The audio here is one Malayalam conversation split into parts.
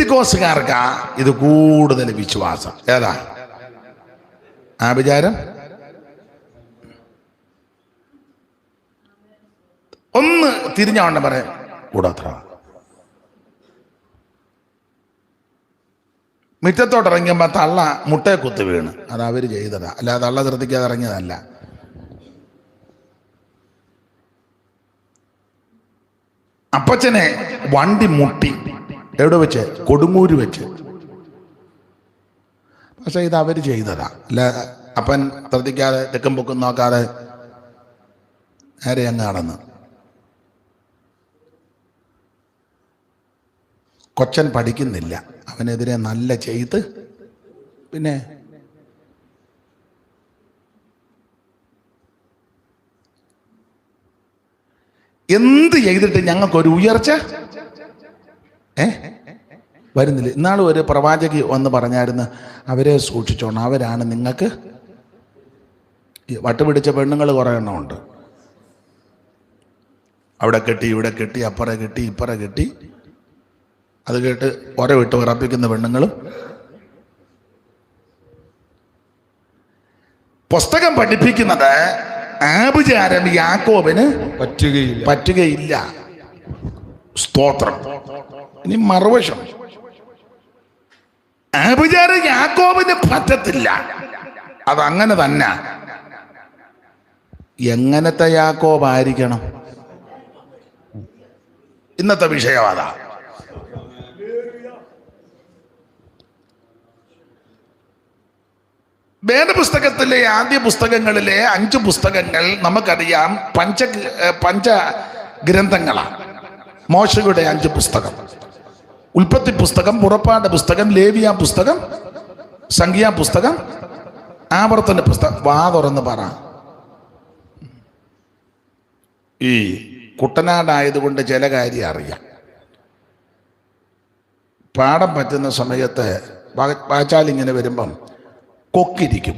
പെന്തിക്കോസുകാർക്കാ ഇത് കൂടുതൽ വിശ്വാസം. ഏതാ ആഭിചാരം? ഒന്ന് തിരിഞ്ഞോണ്ട് പറയാം കൂടോത്ര. മുറ്റത്തോട്ടിറങ്ങിയപ്പോൾ തള്ള മുട്ടയെ കുത്തി വീണ്. അത് അവർ ചെയ്തതാ, അല്ലാതെ തള്ള ശ്രദ്ധിക്കാതെ ഇറങ്ങിയതല്ല. അപ്പച്ചനെ വണ്ടി മുട്ടി. എവിടെ വെച്ച്? കൊടുങ്ങൂര് വെച്ച്. പക്ഷെ ഇത് അവർ ചെയ്തതാ, അല്ല അപ്പൻ ശ്രദ്ധിക്കാതെ തെക്കും പൊക്കും നോക്കാതെ നേരെ അങ്ങ് നടന്ന്. കൊച്ചൻ പഠിക്കുന്നില്ല, അവനെതിരെ നല്ല ചെയ്ത്. പിന്നെ എന്ത് ചെയ്തിട്ട് ഞങ്ങൾക്കൊരു ഉയർച്ച വരുന്നില്ല. ഇന്നാളും ഒരു പ്രവാചകി വന്ന് പറഞ്ഞായിരുന്നു, അവരെ സൂക്ഷിച്ചോണം, അവരാണ് നിങ്ങൾക്ക്. വട്ടുപിടിച്ച പെണ്ണുങ്ങൾ കുറേ എണ്ണമുണ്ട്. അവിടെ കെട്ടി, ഇവിടെ കെട്ടി, അപ്പുറം കെട്ടി, ഇപ്പുറം കെട്ടി. അത് കേട്ട് വിട്ട് വിറപ്പിക്കുന്ന പെണ്ണുങ്ങളും. പുസ്തകം പഠിപ്പിക്കുന്നത് ആഭിചാരം യാക്കോബിന് പറ്റുകയില്ല. സ്തോത്രം. ഇനി മറുവശം, ആഭിചാരം യാക്കോബിന് പറ്റത്തില്ല. അതങ്ങനെ തന്നെ. എങ്ങനത്തെ യാക്കോബായിരിക്കണം? ഇന്നത്തെ വിഷയം അതാ. വേദപുസ്തകത്തിലെ ആദ്യ പുസ്തകങ്ങളിലെ 5 പുസ്തകങ്ങൾ നമുക്കറിയാം പഞ്ചഗ്രന്ഥങ്ങളാണ്. മോശയുടെ 5 പുസ്തകം: ഉൽപ്പത്തി പുസ്തകം, പുറപ്പാട് പുസ്തകം, ലേവിയ പുസ്തകം, സംഖ്യാ പുസ്തകം, ആവർത്തന പുസ്തകം. വാ തുറന്ന് പറ. ഈ കുട്ടനാടായതുകൊണ്ട് ചില കാര്യം അറിയാം. പാടം പറ്റുന്ന സമയത്ത് വാച്ചാലിങ്ങനെ വരുമ്പം കൊക്കിരിക്കും.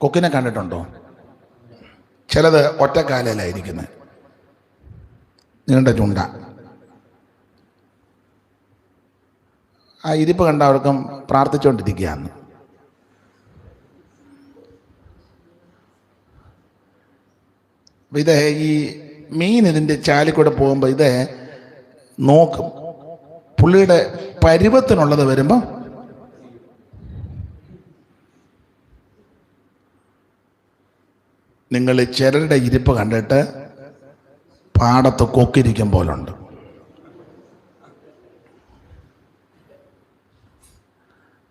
കൊക്കിനെ കണ്ടിട്ടുണ്ടോ? ചിലത് ഒറ്റക്കാലയിലായിരിക്കുന്നത്, നീണ്ട ചുണ്ട. ആ ഇരിപ്പ് കണ്ട അവർക്കും പ്രാർത്ഥിച്ചുകൊണ്ടിരിക്കുകയാണ്. ഇത് ഈ മീൻ ഇതിൻ്റെ ചാലിക്കൂടെ പോകുമ്പോൾ ഇത് നോക്കും. പുള്ളിയുടെ പരുവത്തിനുള്ളത് വരുമ്പം നിങ്ങൾ ചിലരുടെ ഇരിപ്പ് കണ്ടിട്ട് പാടത്ത് കൊക്കിരിക്കും പോലുണ്ട്.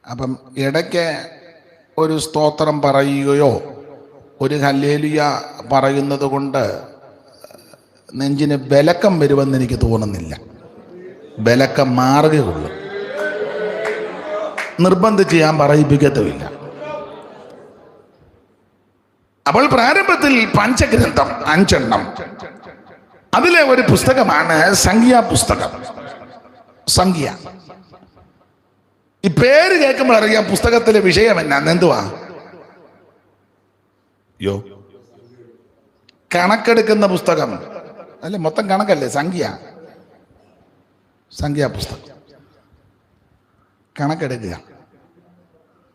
അപ്പം ഇടയ്ക്ക് ഒരു സ്തോത്രം പറയുകയോ ഒരു ഹല്ലേലൂയ പറയുന്നത് കൊണ്ട് നെഞ്ചിന് ബലക്കം വരുമെന്ന് എനിക്ക് തോന്നുന്നില്ല. ബലക്കം മാറുകയുള്ളൂ. നിർബന്ധിച്ച് ഞാൻ പറയിപ്പിക്കത്തുമില്ല. അപ്പോൾ പ്രാരംഭത്തിൽ പഞ്ചഗ്രന്ഥം 5 എണ്ണം. അതിലെ ഒരു പുസ്തകമാണ് സംഖ്യാ പുസ്തകം. സംഖ്യ. ഈ പേര് കേൾക്കുമ്പോൾ അറിയാം പുസ്തകത്തിലെ വിഷയം എന്നാന്ന്. എന്തുവാ? കണക്കെടുക്കുന്ന പുസ്തകം അല്ലെ? മൊത്തം കണക്കല്ലേ? സംഖ്യാ പുസ്തകം. കണക്കെടുക്കുക.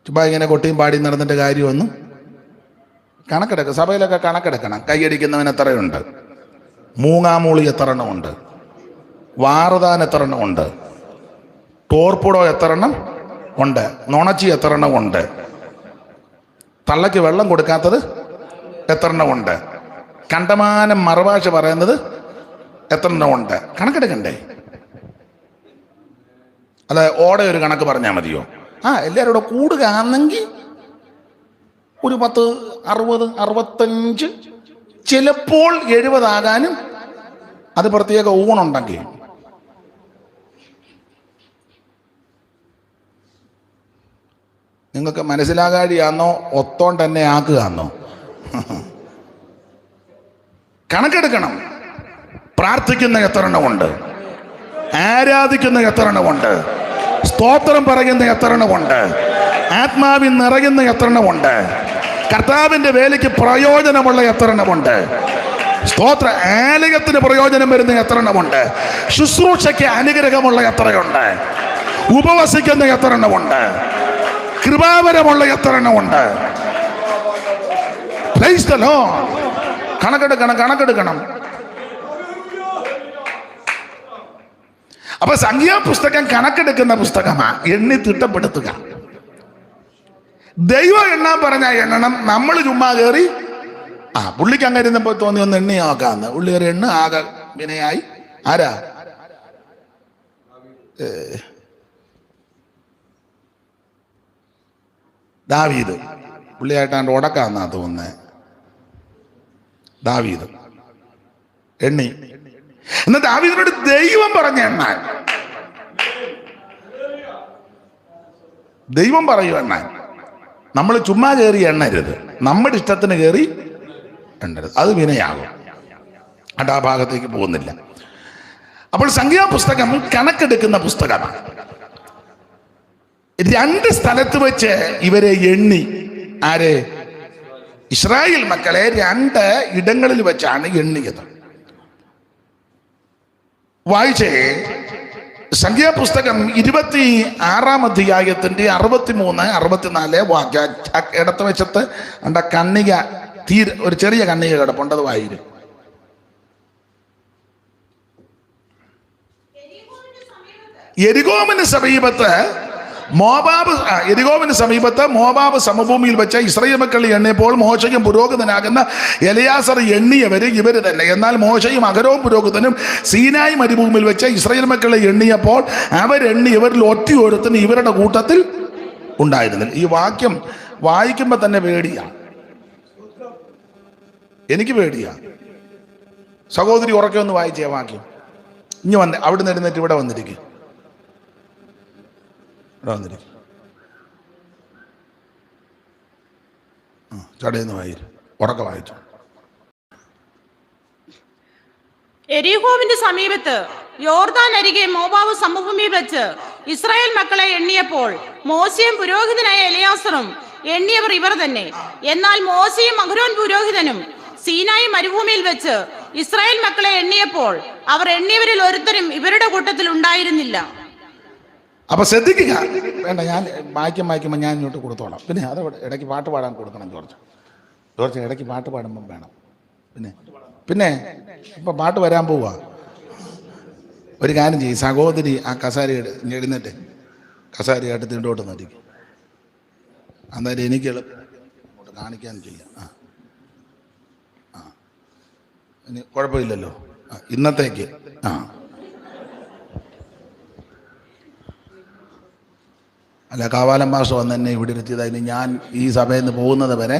ചുമ്മാ ഇങ്ങനെ കൊട്ടിയും പാടി നടന്നിട്ട് കാര്യമൊന്നും. കണക്കെടുക്കുക. സഭയിലൊക്കെ കണക്കെടുക്കണം. കൈയടിക്കുന്നവൻ എത്രയുണ്ട്, മൂങ്ങാമൂളി എത്ര എണ്ണമുണ്ട്, വാറുതാൻ എത്ര എണ്ണമുണ്ട്, ടോർപ്പുടോ എത്ര എണ്ണം ഉണ്ട്, നുണച്ചി എത്ര എണ്ണം ഉണ്ട്, തള്ളയ്ക്ക് വെള്ളം കൊടുക്കാത്തത് എത്ര എണ്ണം ഉണ്ട്, കണ്ടമാനം മറുഭാഷ പറയുന്നത് എത്ര എണ്ണം ഉണ്ട്. കണക്കെടുക്കണ്ടേ? അല്ല ഓടെ ഒരു കണക്ക് പറഞ്ഞാൽ മതിയോ? എല്ലാവരും കൂടെ കൂടുകയാണെങ്കിൽ ഒരു 10, 60, 65, ചിലപ്പോൾ 70 ആകാനും. അത് പ്രത്യേക ഊണുണ്ടെങ്കിൽ. നിങ്ങൾക്ക് മനസ്സിലാകാഴിയാന്നോ ഒത്തോണ്ട് തന്നെ ആക്കുകയാന്നോ? കണക്കെടുക്കണം. പ്രാർത്ഥിക്കുന്ന എത്ര എണ്ണമുണ്ട്, ആരാധിക്കുന്ന എത്ര എണ്ണമുണ്ട്, സ്തോത്രം പറയുന്ന എത്ര എണ്ണമുണ്ട്, ആത്മാവിൽ നിറയുന്ന എത്ര എണ്ണമുണ്ട്, കർത്താവിന്റെ വേലയ്ക്ക് പ്രയോജനമുള്ള എത്ര എണ്ണമുണ്ട്, സ്തോത്ര ആലയത്തിന് പ്രയോജനം വരുന്ന എത്ര എണ്ണമുണ്ട്, ശുശ്രൂഷയ്ക്ക് അനുഗ്രഹമുള്ള എത്രയുണ്ട്. ഉപവസിക്കുന്ന എത്ര എണ്ണമുണ്ട്? കൃപാവരമുള്ള എത്ര എണ്ണമുണ്ട്? Praise the Lord. കണക്കെടുക്കണം. അപ്പൊ സംഖ്യാപുസ്തകം കണക്കെടുക്കുന്ന പുസ്തകമാ, എണ്ണി തിട്ടപ്പെടുത്തുക. ദൈവം എണ്ണാൻ പറഞ്ഞ എണ്ണണം. നമ്മൾ ചുമ്മാ കയറി പുള്ളിക്ക് അങ്ങനെ ഇരുന്നപ്പോ തോന്നി ഒന്ന് എണ്ണിയാക്കാന്ന്. പുള്ളി കയറി എണ്ണ ആകെ വിനയായി. ആരാ? ദാവീദ്. പുള്ളിയായിട്ടാണ്ട് ഉടക്കാന്നാ തോന്നുന്നേ. ദാവീദ് എണ്ണി. എന്നാ ദാവീദിനോട് ദൈവം പറഞ്ഞ എണ്ണാൻ. ദൈവം പറയൂ എണ്ണാൻ. നമ്മൾ ചുമ്മാ കയറി എണ്ണരുത്, നമ്മുടെ ഇഷ്ടത്തിന് കയറി എണ്ണരുത്. അത് വിനയാകും. ആ ഭാഗത്തേക്ക് പോകുന്നില്ല. അപ്പോൾ സംഖ്യാപുസ്തകം കണക്കെടുക്കുന്ന പുസ്തകമാണ്. 2 സ്ഥലത്ത് വെച്ച് ഇവരെ എണ്ണി. ആരെ? ഇസ്രായേൽ മക്കളെ 2 ഇടങ്ങളിൽ വെച്ചാണ് എണ്ണിയത്. വായിച്ചേ, സംഖ്യാപുസ്തകം 26-ാം അധ്യായത്തിന്റെ 63, 64 വാക്യം. ഇടത്ത് വെച്ചത്ത് കണ്ണിക ഒരു ചെറിയ കണ്ണിക കിടപ്പുണ്ട്, അത് വായിരും. യെരിഹോവിന് സമീപത്ത് മോവാബ് സമഭൂമിയിൽ വെച്ച ഇസ്രായേൽ മക്കൾ എണ്ണിയപ്പോൾ മോശയും പുരോഹിതനാകുന്ന എലയാസർ എണ്ണിയവര് ഇവര് തന്നെ. എന്നാൽ മോശയും അഹരോൻ പുരോഹിതനും സീനായി മരുഭൂമിയിൽ വെച്ച ഇസ്രായേൽ മക്കളെ എണ്ണിയപ്പോൾ അവരെണ്ണിയവരിൽ ഒറ്റയൊരുത്തന് ഇവരുടെ കൂട്ടത്തിൽ ഉണ്ടായിരുന്നില്ല. ഈ വാക്യം വായിക്കുമ്പോ തന്നെ പേടിയാ. എനിക്ക് പേടിയാ. സഹോദരി ഉറക്കെ ഒന്ന് വായിച്ചേ വാക്യം. ഇനി വന്നേ, അവിടെ നിന്ന് എഴുന്നേറ്റ് ഇവിടെ വന്നിരിക്കും. ചടയെന്ന് വായിരും. ഉറക്ക വായിച്ചു. യെരിഹോവിന്റെ സമീപത്ത് യോർദാൻ അരികെ മോവാബ് സമഭൂമിയിൽ വെച്ച് ഇസ്രായേൽ മക്കളെ എണ്ണിയപ്പോൾ മോശയും പുരോഹിതനായ എലയാസറും എണ്ണിയവർ ഇവർ തന്നെ. എന്നാൽ മോശയും അഹരോൻ പുരോഹിതനും സീനായി മരുഭൂമിയിൽ വെച്ച് ഇസ്രായേൽ മക്കളെ എണ്ണിയപ്പോൾ അവർ എണ്ണിയവരിൽ ഒരുത്തരും ഇവരുടെ കൂട്ടത്തിൽ ഉണ്ടായിരുന്നില്ല. അപ്പൊ ശ്രദ്ധിക്കുക. വേണ്ട, ഞാൻ വായിക്കുമ്പോൾ ഞാൻ ഇങ്ങോട്ട് കൊടുത്തോളാം. പിന്നെ അത് ഇടയ്ക്ക് പാട്ട് പാടാൻ കൊടുക്കണം ജോർജ്. ഇടയ്ക്ക് പാട്ട് പാടുമ്പം വേണം. പിന്നെ ഇപ്പൊ പാട്ട് വരാൻ പോവാ. ഒരു കാര്യം ചെയ്യും, സഹോദരി ആ കസാര എഴുന്നേറ്റ് കസാര എടുത്ത് ഇണ്ടോട്ട് നടിക്കും. അന്നേരം എനിക്ക് എളുപ്പം കാണിക്കാൻ ചെയ്യാം. ഇനി കുഴപ്പമില്ലല്ലോ. ഇന്നത്തേക്ക് അല്ല, കാവാലം മാസം വന്ന് എന്നെ ഇവിടെ ഇരുത്തിയതായി. ഞാൻ ഈ സഭയിൽ നിന്ന് പോകുന്നത് വരെ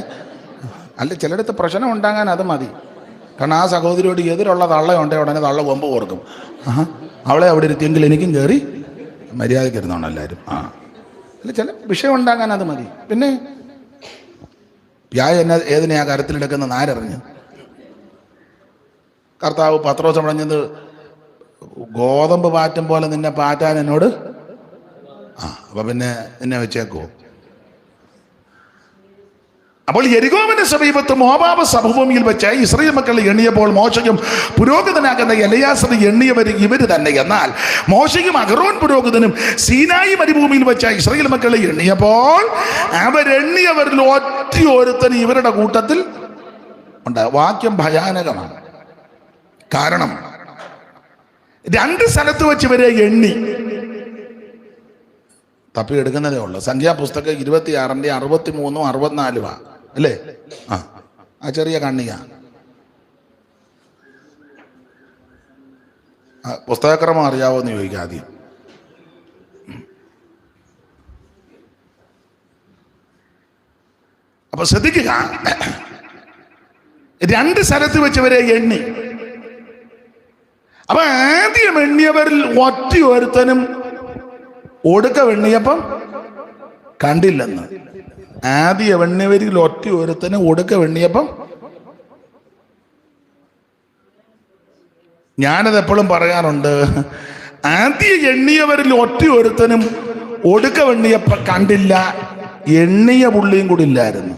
അല്ല, ചിലയിടത്ത് പ്രശ്നം ഉണ്ടാകാൻ അത് മതി. കാരണം ആ സഹോദരിയോട് എതിരുള്ള തള്ളയുണ്ടേ ഉടനെ തള്ള കൊമ്പ് ഓർക്കും. അവളെ അവിടെ ഇരുത്തിയെങ്കിൽ എനിക്കും കയറി മര്യാദയ്ക്ക് ഇരുന്നോണം എല്ലാവരും. അല്ല, ചില വിഷയം ഉണ്ടാകാൻ അത് മതി. പിന്നെ എന്നെ ഏതിനെയാ കരത്തിലെടുക്കുന്ന ആരറിഞ്ഞു? കർത്താവ് പത്രോസ് പറഞ്ഞത്, ഗോതമ്പ് പാറ്റും പോലെ നിന്നെ പാറ്റാൻ എന്നോട്. അപ്പൊ പിന്നെ നിന്നെ വെച്ചേക്കുവോ? അപ്പോൾ യെരിഹോവിന്റെ സമീപത്ത് മോവാബ് സമഭൂമിയിൽ വെച്ച് ഇസ്രായേൽ മക്കളെ എണ്ണിയപ്പോൾ മോശയും പുരോഹിതനാകുന്ന എലയാസർ എണ്ണിയവർ ഇവര് തന്നെ. എന്നാൽ മോശയും അഹരോൻ പുരോഹിതനും സീനായി മരുഭൂമിയിൽ വെച്ച ഇസ്രായേൽ മക്കളെ എണ്ണിയപ്പോൾ അവരെണ്ണിയവരിൽ ഒറ്റയൊരുത്തന് ഇവരുടെ കൂട്ടത്തിൽ ഉണ്ട്. വാക്യം ഭയാനകമാണ്. കാരണം 2 സ്ഥലത്ത് വെച്ച് ഇവരെ എണ്ണി. തപ്പിയെടുക്കുന്നതേ ഉള്ളു. സംഖ്യാപുസ്തകം 26-ന്റെ 63, 64 അല്ലേ? ആ ചെറിയ കണ്ണിക. പുസ്തകക്രമം അറിയാവോ എന്ന് ചോദിക്കാം ആദ്യം. അപ്പൊ ശ്രദ്ധിക്കുക, 2 സ്ഥലത്ത് വെച്ചവരെ എണ്ണി. അപ്പൊ ആദ്യം എണ്ണിയവരിൽ ഒറ്റയൊരുത്തനും ഒടുക്ക വെണ്ണിയപ്പം കണ്ടില്ലെന്ന്. ആദ്യ എണ്ണിയവരിൽ ഒറ്റയൊരുത്തനും ഒടുക്ക വെണ്ണിയപ്പം. ഞാനത് എപ്പോഴും പറയാറുണ്ട്, ആദ്യ എണ്ണിയവരിൽ ഒറ്റയൊരുത്തനും ഒടുക്ക വെണ്ണിയപ്പം കണ്ടില്ല, എണ്ണിയ പുള്ളിയും കൂടി ഇല്ലായിരുന്നു.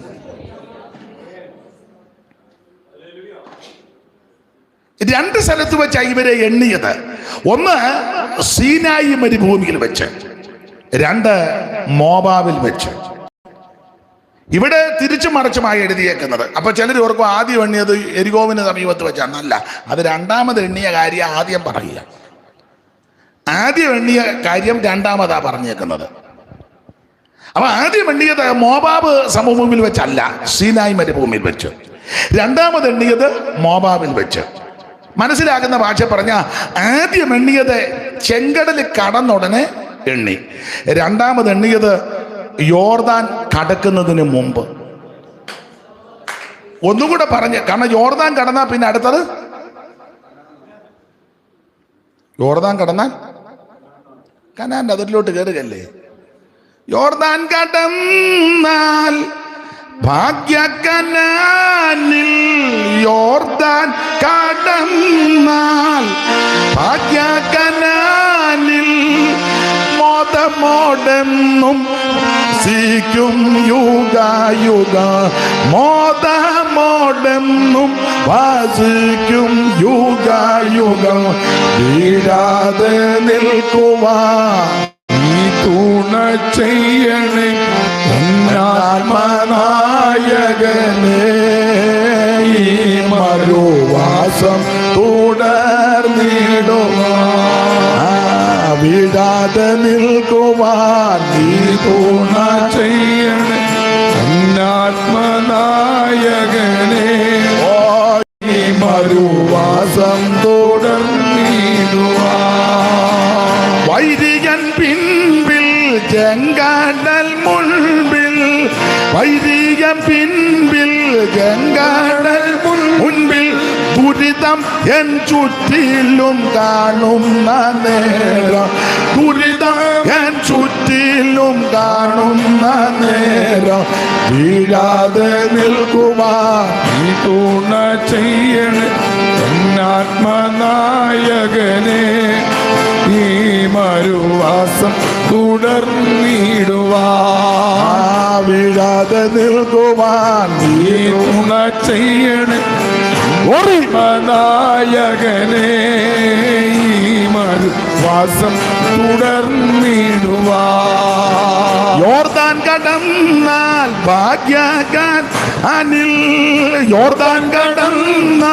രണ്ട് സ്ഥലത്ത് വെച്ചാണ് ഇവരെ എണ്ണിയത്. ഒന്ന് സീനായി മരുഭൂമിയിൽ വെച്ച്, 2 മോവാബിൽ വെച്ച്. ഇവിടെ തിരിച്ചു മറിച്ചുമായി എഴുതിയേക്കുന്നത്. അപ്പൊ ചിലർ ഓർക്കും ആദ്യം എണ്ണിയത് എരികോവിന് സമീപത്ത് വെച്ചാന്നല്ല, അത് രണ്ടാമത് എണ്ണിയ കാര്യം ആദ്യം പറയുക. ആദ്യം എണ്ണിയ കാര്യം രണ്ടാമതാ പറഞ്ഞേക്കുന്നത്. അപ്പൊ ആദ്യം എണ്ണിയത് മോവാബ് സമഭൂമിയിൽ വെച്ചല്ല, സീനായി മരുഭൂമിയിൽ വെച്ച്. രണ്ടാമത് എണ്ണിയത് മോവാബിൽ വെച്ച്. മനസ്സിലാകുന്ന ഭാഷ പറഞ്ഞ ആദ്യം എണ്ണിയത് ചെങ്കടൽ കടന്നുടനെ എണ്ണി. രണ്ടാമത് എണ്ണിയത് യോർദാൻ കടക്കുന്നതിന് മുമ്പ്. ഒന്നും കൂടെ പറഞ്ഞ്, കാരണം യോർദാൻ കടന്നാൽ പിന്നെ അടുത്തത് യോർദാൻ കടന്നാൽ കനാന്റെ അതിലോട്ട് കയറുകയല്ലേ. യോർദാൻ കടന്നാൽ ഭാഗ്യകനാനിൽ, യോർദാൻ കടന്നാൽ ഭാഗ്യകനാനിൽ മോദമോടെന്നും വസിക്കും യുഗായുഗ, മോദമോടെന്നും വസിക്കും യുഗായുഗം. വീഴാതെ നിൽക്കുവാൻ നീ തുണ ചെയ്യണേ ആത്മനായകനേ. ഈ മരുവാസം തുടർന്നിടുവാൻ, വീഴാതെ നിൽക്കുവാൻ നീ തുണ ചെയ്യണേ ആത്മനായകനേ. ഈ മരുവാസം തുടർന്നിടുവാൻ. വൈദികൻ പിൻപിൽ ചെങ്കടൽ മുൻപിൽ, വൈദികൻ പിൻപിൽ ചെങ്കടൽ മുൻപിൽ, ദുരിതം എൻ ചുറ്റിലും കാണുന്ന നേരം, ദുരിതം എൻ ചുറ്റിലും കാണുന്ന നേരം. വീഴാതെ നിൽക്കുവാൻ നീ തുണ ചെയ്യണേ ആത്മനായകനേ. ഈ മരുവാസം തുടർന്നിടുവാൻ, വീഴാതെ നിൽക്കുവാൻ നീ തുണ ചെയ്യണേ ആത്മനായകനേ. ഈ മരുവാസം തുടർന്നിടുവാൻ. യോർദാൻ കടന്നാൽ ഭാഗ്യകനാനിൽ, യോർദാൻ കടന്ന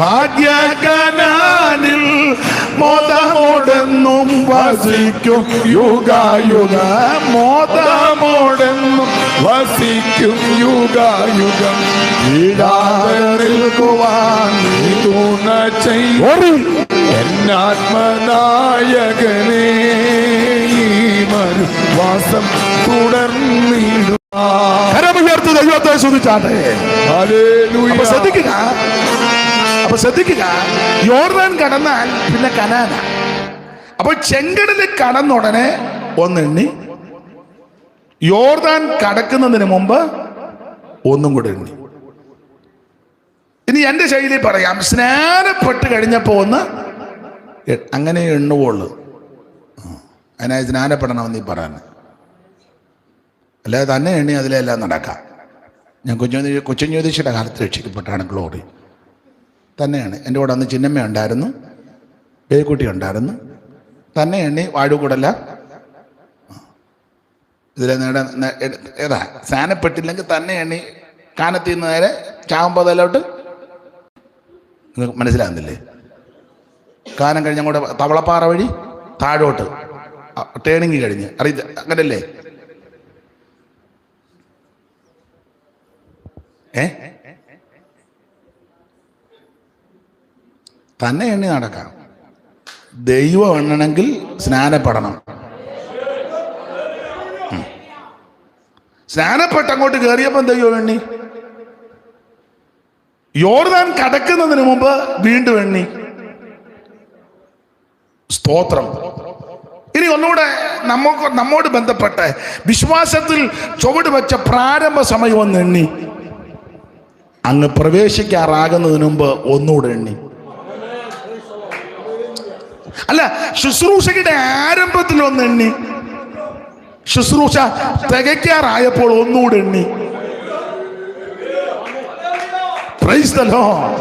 ഭാഗ്യകനാനിൽ മോദമോടെന്നും വസിക്കും യുഗായുഗ, മോദമോടെന്നും വസിക്കും യുഗായുഗം. വീഴാതെ നിൽക്കുവാൻ നീ തുണ ചെയ്യും എന്നാത്മനായകനേ. ഈ മരുവാസം തുടർന്നിടുവാൻ. കരമുയർത്തി ദൈവത്തെ സ്തുതിച്ചാട്ടെ. ഹല്ലേലൂയ. അപ്പൊ ശ്രദ്ധിക്കുക, യോർദാൻ കടന്നാൽ പിന്നെ കനാന. അപ്പോൾ ചെങ്കടല് കടന്നുടനെ ഒന്നെണ്ണി, യോർദാൻ കടക്കുന്നതിന് മുമ്പ് ഒന്നും കൂടെ എണ്ണി. ഇനി എന്റെ ശൈലി പറയാം, സ്നാനപ്പെട്ട് കഴിഞ്ഞപ്പോ ഒന്ന് അങ്ങനെ എണ്ണുവുള്ളു. അതിനായി സ്നാനപ്പെടണമെന്ന് ഈ പറയാൻ, അല്ലാതെ തന്നെ എണ്ണി അതിലെല്ലാം നടക്കാം. ഞാൻ കൊച്ചുഞ്ഞോദീശയുടെ കാലത്ത് രക്ഷിക്കപ്പെട്ടാണ്, ഗ്ലോറി തന്നെയാണ്. എൻ്റെ കൂടെ അന്ന് ചിന്നമ്മ ഉണ്ടായിരുന്നു, ബേക്കുട്ടി ഉണ്ടായിരുന്നു. തന്നെ എണ്ണി വാഴുകൂടല്ല ഇതിലെ ഏതാ സ്നാനപ്പെട്ടില്ലെങ്കിൽ തന്നെ എണ്ണി കാനത്തിൽ നിന്ന് നേരെ ചാവുമ്പോതലോട്ട്. നിങ്ങൾക്ക് മനസ്സിലാകുന്നില്ലേ? കാനം കഴിഞ്ഞ് അങ്ങോട്ട് തവളപ്പാറ വഴി താഴോട്ട് ടേണിങ് കഴിഞ്ഞ് അങ്ങനല്ലേ? തന്നെ എണ്ണി നടക്കാം. ദൈവം എണ്ണണമെങ്കിൽ സ്നാനപ്പെടണം. സ്നാനപ്പെട്ട് അങ്ങോട്ട് കയറിയപ്പം ദൈവം എണ്ണി. യോർദാൻ കടക്കുന്നതിന് മുമ്പ് വീണ്ടും എണ്ണി. സ്തോത്രം. ഇനി ഒന്നുകൂടെ നമ്മോട് ബന്ധപ്പെട്ട് വിശ്വാസത്തിൽ ചുവട് വെച്ച പ്രാരംഭ സമയം ഒന്ന് എണ്ണി. അങ്ങ് പ്രവേശിക്കാറാകുന്നതിന് മുമ്പ് ഒന്നുകൂടെ എണ്ണി. അല്ല, ശുശ്രൂഷയുടെ ആരംഭത്തിൽ ഒന്ന് എണ്ണി. ശുശ്രൂഷ തികയ്ക്കാറായപ്പോൾ ഒന്നുകൂടെ എണ്ണി. Praise the Lord,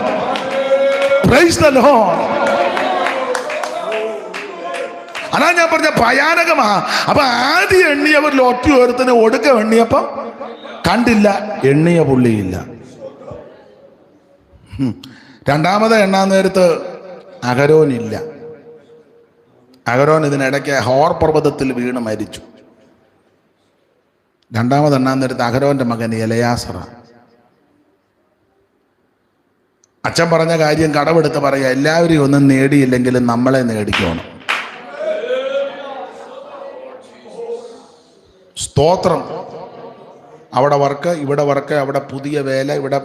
praise the Lord. അതാ ഞാൻ പറഞ്ഞ ഭയാനകമാ. അപ്പൊ ആദ്യം എണ്ണിയവരിൽ ഒറ്റ ഒരുത്തിന് ഒടുക്ക എണ്ണിയപ്പം കണ്ടില്ല, എണ്ണിയ പുള്ളിയില്ല. രണ്ടാമത് എണ്ണാൻ നേരത്ത് അഹരോനില്ല. അഹരോൻ ഇതിനിടയ്ക്ക് ഹോർ പർവ്വതത്തിൽ വീണ് മരിച്ചു. രണ്ടാമത് എണ്ണാൻ നേരത്ത് അഹരോന്റെ മകൻ എലയാസറ. അച്ഛൻ പറഞ്ഞ കാര്യം കടമെടുത്ത് പറയാ, എല്ലാവരെയും ഒന്നും നേടിയില്ലെങ്കിലും നമ്മളെ നേടിക്കോണം. സ്തോത്രം. അവിടെ വർക്ക്, ഇവിടെ വർക്ക്, അവിടെ പുതിയ വേല, ഇവിടെ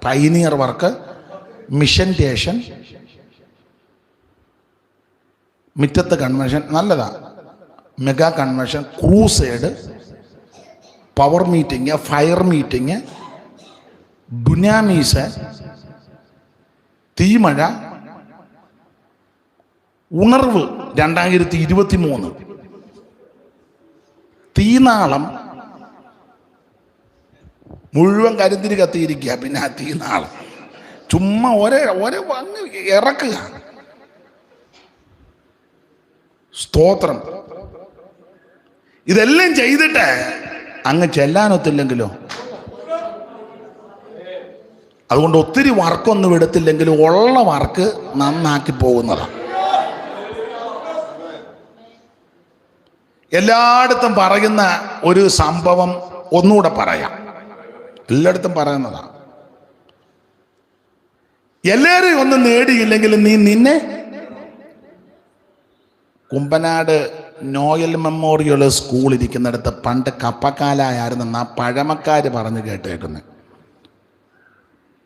പൈനിയർ വർക്ക്, മിഷൻ സ്റ്റേഷൻ, മിറ്റത്ത് കൺവെൻഷൻ, നല്ലതാ. Mega convention, crusade, power meeting, fire meeting, ഡുനാമീസ്, തീമഴ, ഉണർവ് 2023, തീനാളം, മുഴുവൻ കരുത്തിരി കത്തിയിരിക്കുക. പിന്നെ ആ തീനാളം ചുമ്മാ ഒരേ അങ്ങ് ഇറക്കുക. സ്തോത്രം. ഇതെല്ലാം ചെയ്തിട്ട് അങ്ങ് ചെല്ലാനൊത്തില്ലെങ്കിലോ? അതുകൊണ്ട് ഒത്തിരി വർക്കൊന്നും എടുത്തില്ലെങ്കിലും ഉള്ള വർക്ക് നന്നാക്കി പോകുന്നതാണ്. എല്ലായിടത്തും പറയുന്ന ഒരു സംഭവം ഒന്നുകൂടെ പറയാം. എല്ലായിടത്തും പറയുന്നതാണ്. എല്ലാവരെയും ഒന്നും നേടിയില്ലെങ്കിലും നീ നിന്നെ. കുമ്പനാട് നോയൽ മെമ്മോറിയൽ സ്കൂൾ ഇരിക്കുന്നിടത്ത് പണ്ട് കപ്പക്കാലായിരുന്നെന്ന് ആ പഴമക്കാർ പറഞ്ഞു കേട്ടേക്കുന്നത്.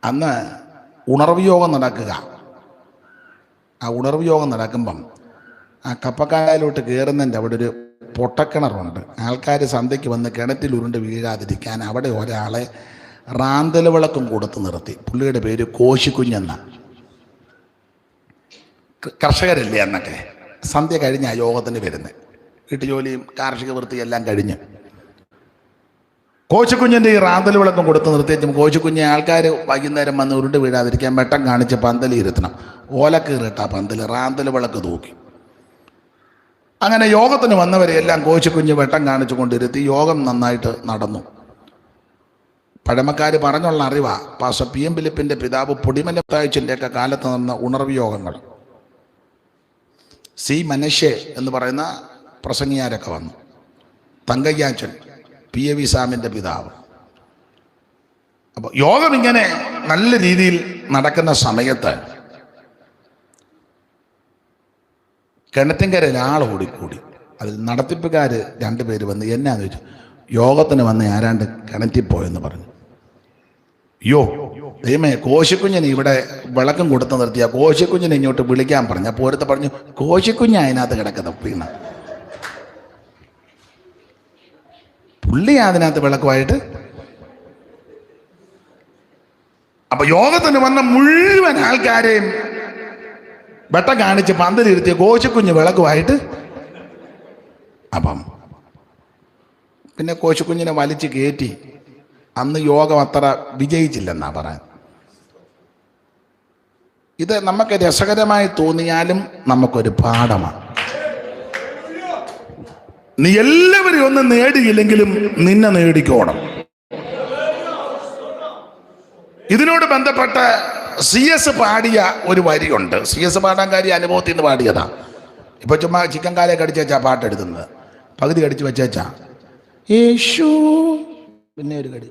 അന്ന് ഉണർവ് യോഗം നടക്കുക. ആ ഉണർവ് യോഗം നടക്കുമ്പം ആ കപ്പക്കാലയിലോട്ട് കയറുന്നതിൻ്റെ അവിടെ ഒരു പൊട്ടക്കിണറുണ്ട്. ആൾക്കാർ സന്ധ്യയ്ക്ക് വന്ന് കിണറ്റിൽ ഉരുണ്ട് വീഴാതിരിക്കാൻ അവിടെ ഒരാളെ റാന്തൽ വിളക്കും കൊടുത്ത് നിർത്തി. പുള്ളിയുടെ പേര് കോശിക്കുഞ്ഞെന്ന. കർഷകരല്ലേ അന്നൊക്കെ. സന്ധ്യ കഴിഞ്ഞ ആ യോഗത്തിന് വരുന്നത്. വീട്ടുജോലിയും കാർഷിക വൃത്തിയും എല്ലാം കഴിഞ്ഞ് കോശിക്കുഞ്ഞിൻ്റെ ഈ റാന്തൽ വിളക്കം കൊടുത്ത് നിർത്തിയച്ചും കോശിക്കുഞ്ഞെ ആൾക്കാർ വൈകുന്നേരം വന്ന് ഉരുണ്ട് വീഴാതിരിക്കാൻ വെട്ടം കാണിച്ച് പന്തൽ ഇരുത്തണം. ഓലക്കീറിട്ട പന്തൽ റാന്തൽ വിളക്ക് തൂക്കി. അങ്ങനെ യോഗത്തിന് വന്നവരെ എല്ലാം കോശിക്കുഞ്ഞ് വെട്ടം കാണിച്ചു കൊണ്ടിരുത്തി. യോഗം നന്നായിട്ട് നടന്നു. പഴമക്കാർ പറഞ്ഞുള്ള അറിവാ. പാസ പി എം ഫിലിപ്പിൻ്റെ പിതാവ് പൊടിമലത്താഴ്ചൻ്റെയൊക്കെ കാലത്ത് നടന്ന ഉണർവ് യോഗങ്ങൾ. സി മനശ്ശെ എന്ന് പറയുന്ന പ്രസംഗിയാരൊക്കെ വന്നു. തങ്കയ്യാച്ചൻ, പി എ വി സാമിൻ്റെ പിതാവ്. അപ്പോൾ യോഗം ഇങ്ങനെ നല്ല രീതിയിൽ നടക്കുന്ന സമയത്ത് കിണറ്റിൻകരയിൽ ആൾ ഓടിക്കൂടി. അതിൽ നടത്തിപ്പുകാർ 2 പേര് വന്ന് എന്നാന്ന് ചോദിച്ചു. യോഗത്തിന് വന്ന് ആരാണ്ട് കിണറ്റിൽ പോയെന്ന് പറഞ്ഞു. അയ്യോ ദൈവമേ, കോശിക്കുഞ്ഞിന് ഇവിടെ വിളക്കം കൊടുത്ത് നിർത്തിയ കോശിക്കുഞ്ഞിനെ ഇങ്ങോട്ട് വിളിക്കാൻ പറഞ്ഞു. അപ്പോൾ ഒരുത്ത പറഞ്ഞു, കോശിക്കുഞ്ഞ് അതിനകത്ത് കിടക്കുന്ന വീണ. പുള്ളി അതിനകത്ത് വിളക്കുമായിട്ട്. അപ്പൊ യോഗത്തിന് വന്ന മുഴുവൻ ആൾക്കാരെയും വെട്ടം കാണിച്ച് പന്തലിരുത്തിയ കോശിക്കുഞ്ഞ് വിളക്കുമായിട്ട്. അപ്പം പിന്നെ കോശിക്കുഞ്ഞിനെ വലിച്ച് കയറ്റി. അന്ന് യോഗം അത്ര വിജയിച്ചില്ലെന്നാ പറയാൻ. ഇത് നമുക്ക് രസകരമായി തോന്നിയാലും നമുക്കൊരു പാഠമാണ്. നീ എല്ലാവരെയും ഒന്നും നേടിയില്ലെങ്കിലും നിന്നെ നേടിക്കോണം. ഇതിനോട് ബന്ധപ്പെട്ട CS പാടിയ ഒരു വരിയുണ്ട്. CS പാടാൻ കാര്യം അനുഭവത്തിൽ നിന്ന് പാടിയതാ. ഇപ്പൊ ചുമ്മാ ചിക്കൻ കാലെ കടിച്ചാ പാട്ടെടുക്കുന്നത്. പകുതി കടിച്ചു വെച്ചാ യേശു, പിന്നെ ഒരു കടി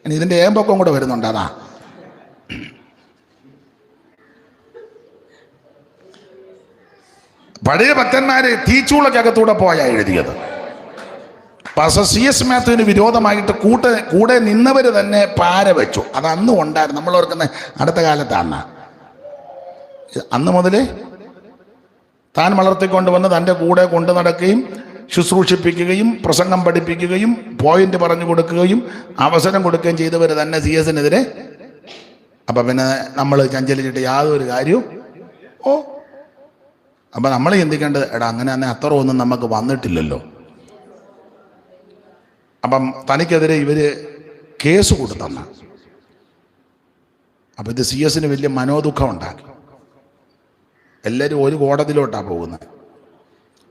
ഇതിന്റെ ഏമ്പൊക്കം കൂടെ വരുന്നുണ്ട്. അതാ പഴയ ഭക്തന്മാരെ തീച്ചൂളക്കകത്തൂടെ പോയാ എഴുതിയത്. പാസ്റ്റർ CS മാത്യുവിന് വിരോധമായിട്ട് കൂടെ നിന്നവർ തന്നെ പാര വെച്ചു. അത് അന്നും ഉണ്ടായിരുന്നു. നമ്മൾ ഓർക്കുന്ന അടുത്ത കാലത്താണ്. അന്ന് മുതലേ താൻ വളർത്തിക്കൊണ്ടുവന്ന് തൻ്റെ കൂടെ കൊണ്ടു നടക്കുകയും ശുശ്രൂഷിപ്പിക്കുകയും പ്രസംഗം പഠിപ്പിക്കുകയും പോയിന്റ് പറഞ്ഞു കൊടുക്കുകയും അവസരം കൊടുക്കുകയും ചെയ്തവർ തന്നെ CS-നെതിരെ. അപ്പം പിന്നെ നമ്മൾ ചഞ്ചലിച്ചിട്ട് യാതൊരു കാര്യവും. അപ്പം നമ്മൾ ചിന്തിക്കേണ്ടത്, എടാ അങ്ങനെ തന്നെ അത്ര ഒന്നും നമുക്ക് വന്നിട്ടില്ലല്ലോ. അപ്പം തനിക്കെതിരെ ഇവർ കേസ് കൊടുത്തന്ന. അപ്പം ഇത് CS-ന് വലിയ മനോദുഃഖം ഉണ്ടാക്കി. എല്ലാവരും ഒരു കോടതിയിലോട്ടാണ് പോകുന്നത്.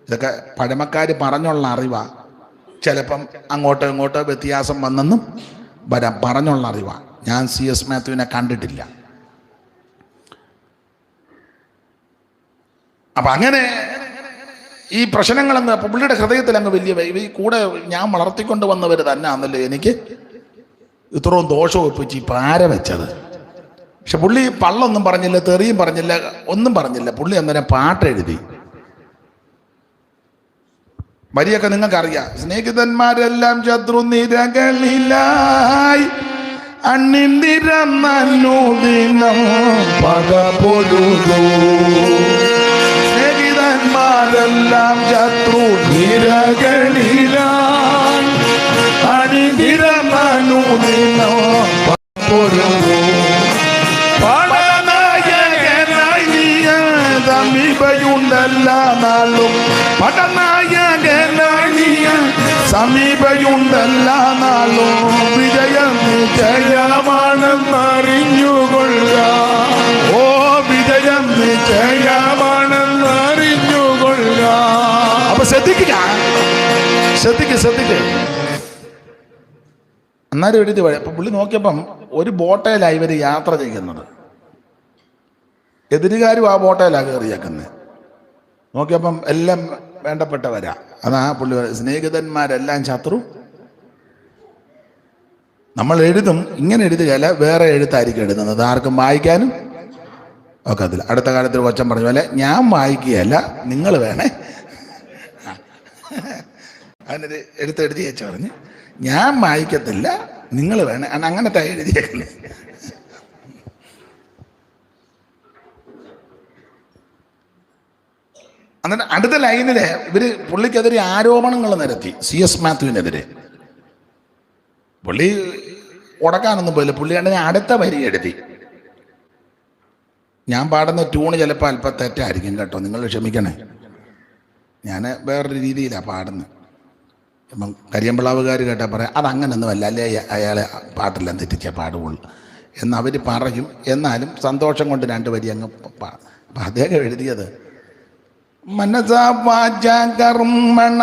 ഇതൊക്കെ പഴമക്കാർ പറഞ്ഞുള്ള അറിവാ. ചിലപ്പം അങ്ങോട്ടോ ഇങ്ങോട്ടോ വ്യത്യാസം വന്നെന്നും വരാം. പറഞ്ഞുള്ള അറിവാ. ഞാൻ CS മാത്യുവിനെ കണ്ടിട്ടില്ല. അപ്പം അങ്ങനെ ഈ പ്രശ്നങ്ങളെന്ന് പുള്ളിയുടെ ഹൃദയത്തിൽ അങ്ങ് വലിയ ഈ കൂടെ ഞാൻ വളർത്തിക്കൊണ്ട് വന്നവർ തന്നെ ആണല്ലോ എനിക്ക് ഇത്രയും ദോഷം ഒപ്പിച്ച് ഈ പാര വെച്ചത്. പക്ഷെ പുള്ളി പള്ളൊന്നും പറഞ്ഞില്ല, തെറിയും പറഞ്ഞില്ല, ഒന്നും പറഞ്ഞില്ല. പുള്ളി അന്നേരം പാട്ടെഴുതി. വരിയൊക്കെ നിങ്ങൾക്കറിയാം. സ്നേഹിതന്മാരെല്ലാം ശത്രുനിരകളിലായി അണ്ണിന്തിരന്നൂദിനം പക പൊഴുതു. സ്നേഹിതന്മാരെല്ലാം ശത്രുനിരകളിലായി അണിന്തിരന്നൂദിനം പക പൊഴുതു. സമീപയുണ്ടല്ലാ നാളും പടനായകനായ സമീപയുണ്ടല്ലാ നാളും വിജയം നിശ്ചയമാണെന്നറിഞ്ഞുകൊള്ളുക. ഓ വിജയം നിശ്ചയമാണെന്നറിഞ്ഞുകൊള്ളുക. അപ്പൊ ശ്രദ്ധിക്കുക. അന്നേരം എഴുതി വഴി. അപ്പൊ പുള്ളി നോക്കിയപ്പം ഒരു ബോട്ടയിലാണ് ഇവർ യാത്ര ചെയ്യുന്നത്. എതിരുകാരും ആ ബോട്ടയിലാണ് കയറിയേക്കുന്നത്. നോക്കിയപ്പം എല്ലാം വേണ്ടപ്പെട്ടവരാ. അതാ പുള്ളി സ്നേഹിതന്മാരെല്ലാം ശത്രു. നമ്മൾ എഴുതും, ഇങ്ങനെ എഴുതുകയല്ല, വേറെ എഴുത്തായിരിക്കും എഴുതുന്നത്. ആർക്കും വായിക്കാനും ഒക്കെ അതില്ല. അടുത്ത കാലത്ത് കൊച്ചൻ പറഞ്ഞ പോലെ ഞാൻ വായിക്കുകയല്ല, നിങ്ങൾ വേണേ. അതിനൊരു എഴുതി വെച്ച് പറഞ്ഞ് ഞാൻ വായിക്കത്തില്ല, നിങ്ങൾ വേണേ. അങ്ങനത്തെ എഴുതിയേക്കുന്നത്. എന്നിട്ട് അടുത്ത ലൈനില് ഇവര് പുള്ളിക്കെതിരെ ആരോപണങ്ങൾ നിരത്തി. CS മാത്യുവിനെതിരെ. പുള്ളി ഉടക്കാനൊന്നും പോയില്ല. പുള്ളിയുടെ അടുത്ത വരി എഴുതി. ഞാൻ പാടുന്ന ട്യൂണ് ചിലപ്പോൾ അല്പം തെറ്റായിരിക്കും കേട്ടോ, നിങ്ങൾ ക്ഷമിക്കണേ. ഞാൻ വേറൊരു രീതിയിലാണ് പാടുന്നത്. ഇപ്പം കരിയമ്പിളാവുകാർ കേട്ടാൽ പറയാം അതങ്ങനൊന്നും അല്ല, അല്ലേ അയാളെ പാട്ടെല്ലാം തെറ്റിച്ച പാടുള്ളൂ എന്നവർ പറയും. എന്നാലും സന്തോഷം കൊണ്ട് രണ്ട് വരി അങ്ങ് അപ്പം അദ്ദേഹം എഴുതിയത് മനസാ വാച കർമ്മണ